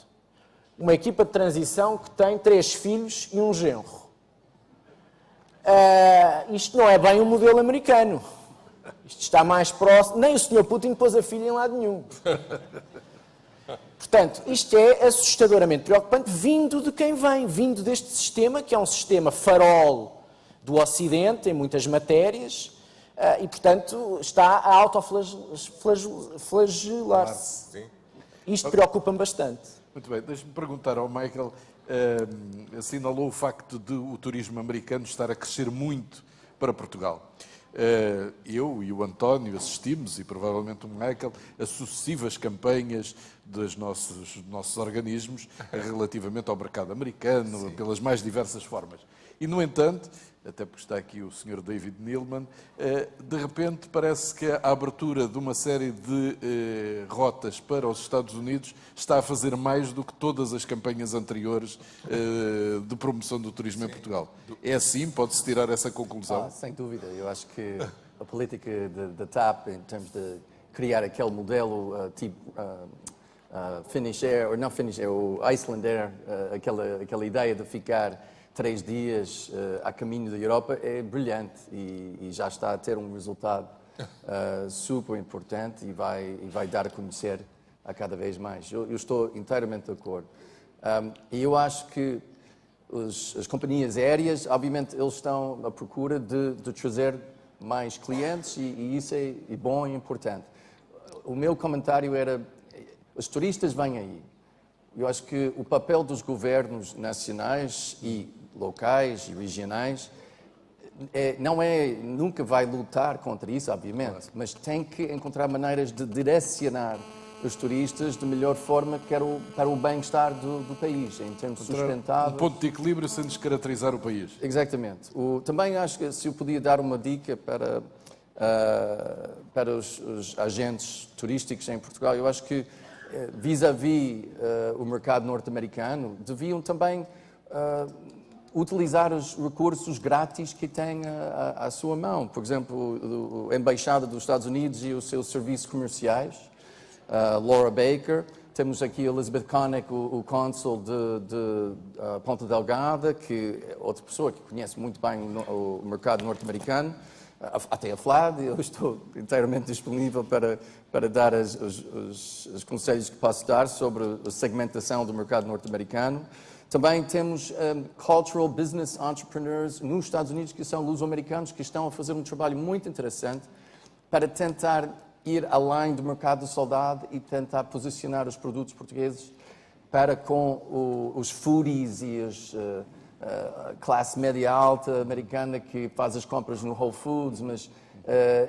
Speaker 2: uma equipa de transição que tem 3 filhos e um genro, isto não é bem um modelo americano. Isto está mais próximo. Nem o Sr. Putin pôs a filha em lado nenhum. Portanto, isto é assustadoramente preocupante, vindo de quem vem, vindo deste sistema, que é um sistema farol do Ocidente, em muitas matérias, e, portanto, está a autoflagelar-se. Isto preocupa-me bastante.
Speaker 3: Muito bem, deixe-me perguntar ao Michael, assinalou o facto de o turismo americano estar a crescer muito para Portugal. Eu e o António assistimos, e provavelmente o Michael, a sucessivas campanhas dos nossos organismos relativamente ao mercado americano, pelas mais diversas formas. E, no entanto, até porque está aqui o Sr. David Neilman, de repente parece que a abertura de uma série de rotas para os Estados Unidos está a fazer mais do que todas as campanhas anteriores de promoção do turismo em Portugal. É assim? Pode-se tirar essa conclusão?
Speaker 4: Sem dúvida. Eu acho que a política da TAP, em termos de criar aquele modelo tipo Finnish Air, ou não Finnish Air, o Iceland Air, aquela ideia de ficar 3 dias a caminho da Europa, é brilhante e já está a ter um resultado super importante e vai dar a conhecer a cada vez mais. Eu estou inteiramente de acordo. E eu acho que as companhias aéreas, obviamente, eles estão à procura de trazer mais clientes e isso é bom e importante. O meu comentário era, os turistas vêm aí. Eu acho que o papel dos governos nacionais e locais e regionais nunca vai lutar contra isso, obviamente, mas tem que encontrar maneiras de direcionar os turistas de melhor forma para o bem-estar do país, em termos sustentáveis.
Speaker 3: Um ponto de equilíbrio sem descaracterizar o país.
Speaker 4: Exatamente. Também acho que se eu podia dar uma dica para os agentes turísticos em Portugal, eu acho que vis-à-vis o mercado norte-americano, deviam também utilizar os recursos grátis que têm à sua mão. Por exemplo, a Embaixada dos Estados Unidos e os seus serviços comerciais, Laura Baker. Temos aqui Elizabeth Connick, o cônsul de Ponta Delgada, que é outra pessoa que conhece muito bem o mercado norte-americano. Até a FLAD, eu estou inteiramente disponível para dar os conselhos que posso dar sobre a segmentação do mercado norte-americano. Também temos Cultural Business Entrepreneurs nos Estados Unidos, que são luso-americanos, que estão a fazer um trabalho muito interessante para tentar ir além do mercado do soldado e tentar posicionar os produtos portugueses para com os foodies e a classe média alta americana que faz as compras no Whole Foods,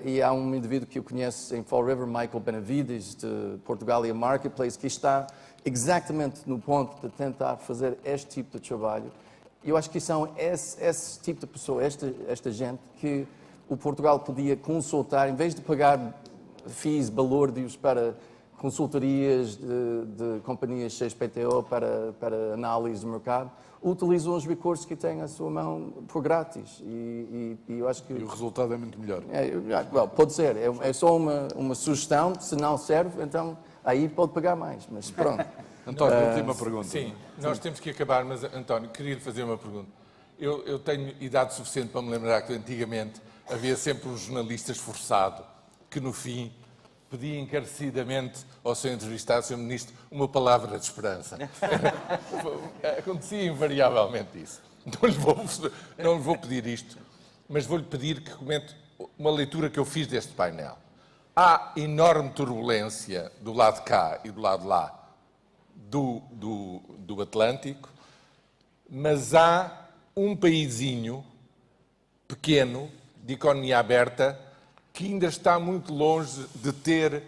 Speaker 4: e há um indivíduo que eu conheço em Fall River, Michael Benavides, de Portugalia Marketplace, que está exatamente no ponto de tentar fazer este tipo de trabalho. Eu acho que são esse tipo de pessoa, esta gente, que o Portugal podia consultar, em vez de pagar fees balúrdios para consultorias de companhias CXPTO para análise do mercado, utilizam os recursos que têm à sua mão por grátis. E eu acho que...
Speaker 3: E o resultado é muito melhor.
Speaker 4: Pode ser. É só uma sugestão. Se não serve, então aí pode pagar mais. Mas pronto.
Speaker 3: António, última pergunta.
Speaker 1: Sim, nós temos que acabar, mas António, queria lhe fazer uma pergunta. Eu tenho idade suficiente para me lembrar que antigamente havia sempre um jornalista esforçado que no fim pedia encarecidamente ao seu entrevistado, Sr. Ministro, uma palavra de esperança. Acontecia invariavelmente isso. Não lhe vou pedir isto, mas vou-lhe pedir que comente uma leitura que eu fiz deste painel. Há enorme turbulência do lado de cá e do lado de lá do Atlântico, mas há um paísinho pequeno, de economia aberta, que ainda está muito longe de ter,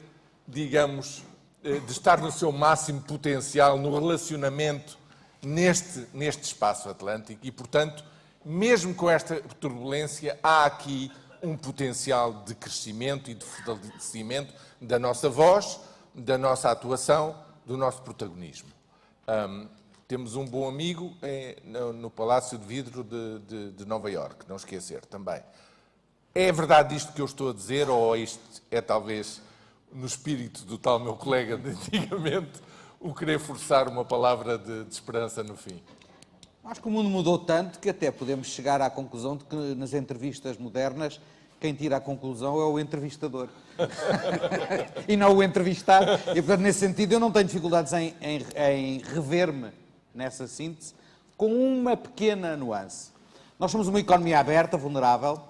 Speaker 1: digamos, de estar no seu máximo potencial no relacionamento neste espaço atlântico e, portanto, mesmo com esta turbulência, há aqui um potencial de crescimento e de fortalecimento da nossa voz, da nossa atuação, do nosso protagonismo. Temos um bom amigo no Palácio de Vidro de Nova Iorque, não esquecer também. É verdade isto que eu estou a dizer, ou isto é talvez no espírito do tal meu colega de antigamente, o querer forçar uma palavra de esperança no fim?
Speaker 5: Acho que o mundo mudou tanto que até podemos chegar à conclusão de que nas entrevistas modernas quem tira a conclusão é o entrevistador e não o entrevistado. E, portanto, nesse sentido, eu não tenho dificuldades em rever-me nessa síntese com uma pequena nuance. Nós somos uma economia aberta, vulnerável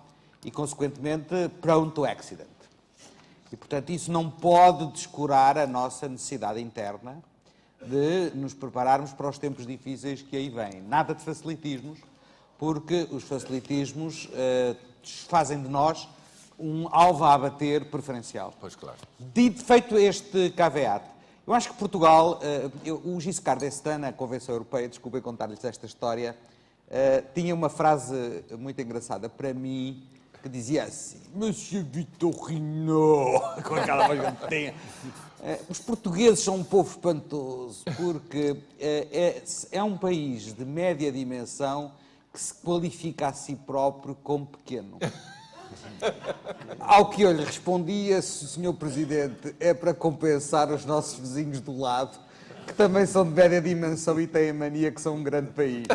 Speaker 5: e, consequentemente, prone to accident. E, portanto, isso não pode descurar a nossa necessidade interna de nos prepararmos para os tempos difíceis que aí vêm. Nada de facilitismos, porque os facilitismos fazem de nós um alvo a abater preferencial.
Speaker 1: Pois claro.
Speaker 5: Feito este caveat, eu acho que Portugal, o Giscard d'Estaing, na Convenção Europeia, desculpem contar-lhes esta história, tinha uma frase muito engraçada para mim, que dizia assim: Monsieur Vitorino, com aquela voz que tinha. Os portugueses são um povo espantoso, porque é um país de média dimensão que se qualifica a si próprio como pequeno. Ao que eu lhe respondia: Sr. Presidente, é para compensar os nossos vizinhos do lado, que também são de média dimensão e têm a mania que são um grande país.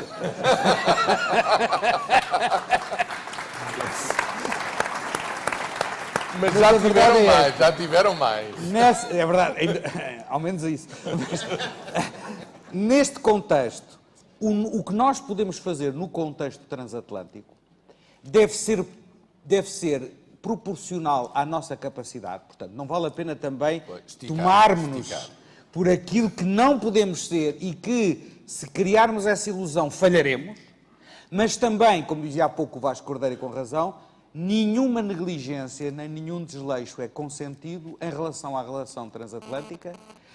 Speaker 1: Mas já tiveram mais, já tiveram mais.
Speaker 5: É verdade, ao menos isso. Mas, neste contexto, o que nós podemos fazer no contexto transatlântico deve ser proporcional à nossa capacidade. Portanto, não vale a pena também tomarmos-nos por aquilo que não podemos ser e que, se criarmos essa ilusão, falharemos. Mas também, como dizia há pouco o Vasco Cordeiro e com razão, nenhuma negligência nem nenhum desleixo é consentido em relação à relação transatlântica,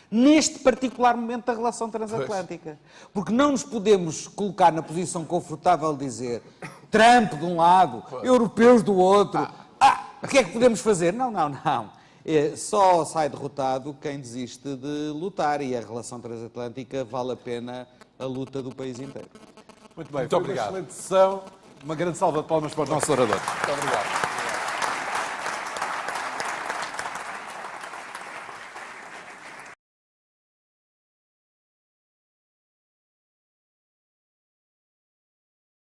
Speaker 5: neste particular momento da relação transatlântica. Porque não nos podemos colocar na posição confortável de dizer Trump de um lado, europeus do outro. O que é que podemos fazer? Não. Só sai derrotado quem desiste de lutar, e a relação transatlântica vale a pena a luta do país inteiro.
Speaker 3: Muito bem,
Speaker 1: Muito
Speaker 3: foi
Speaker 1: obrigado.
Speaker 3: uma excelente sessão. Uma grande salva de palmas para os nossos oradores.
Speaker 1: Muito obrigado.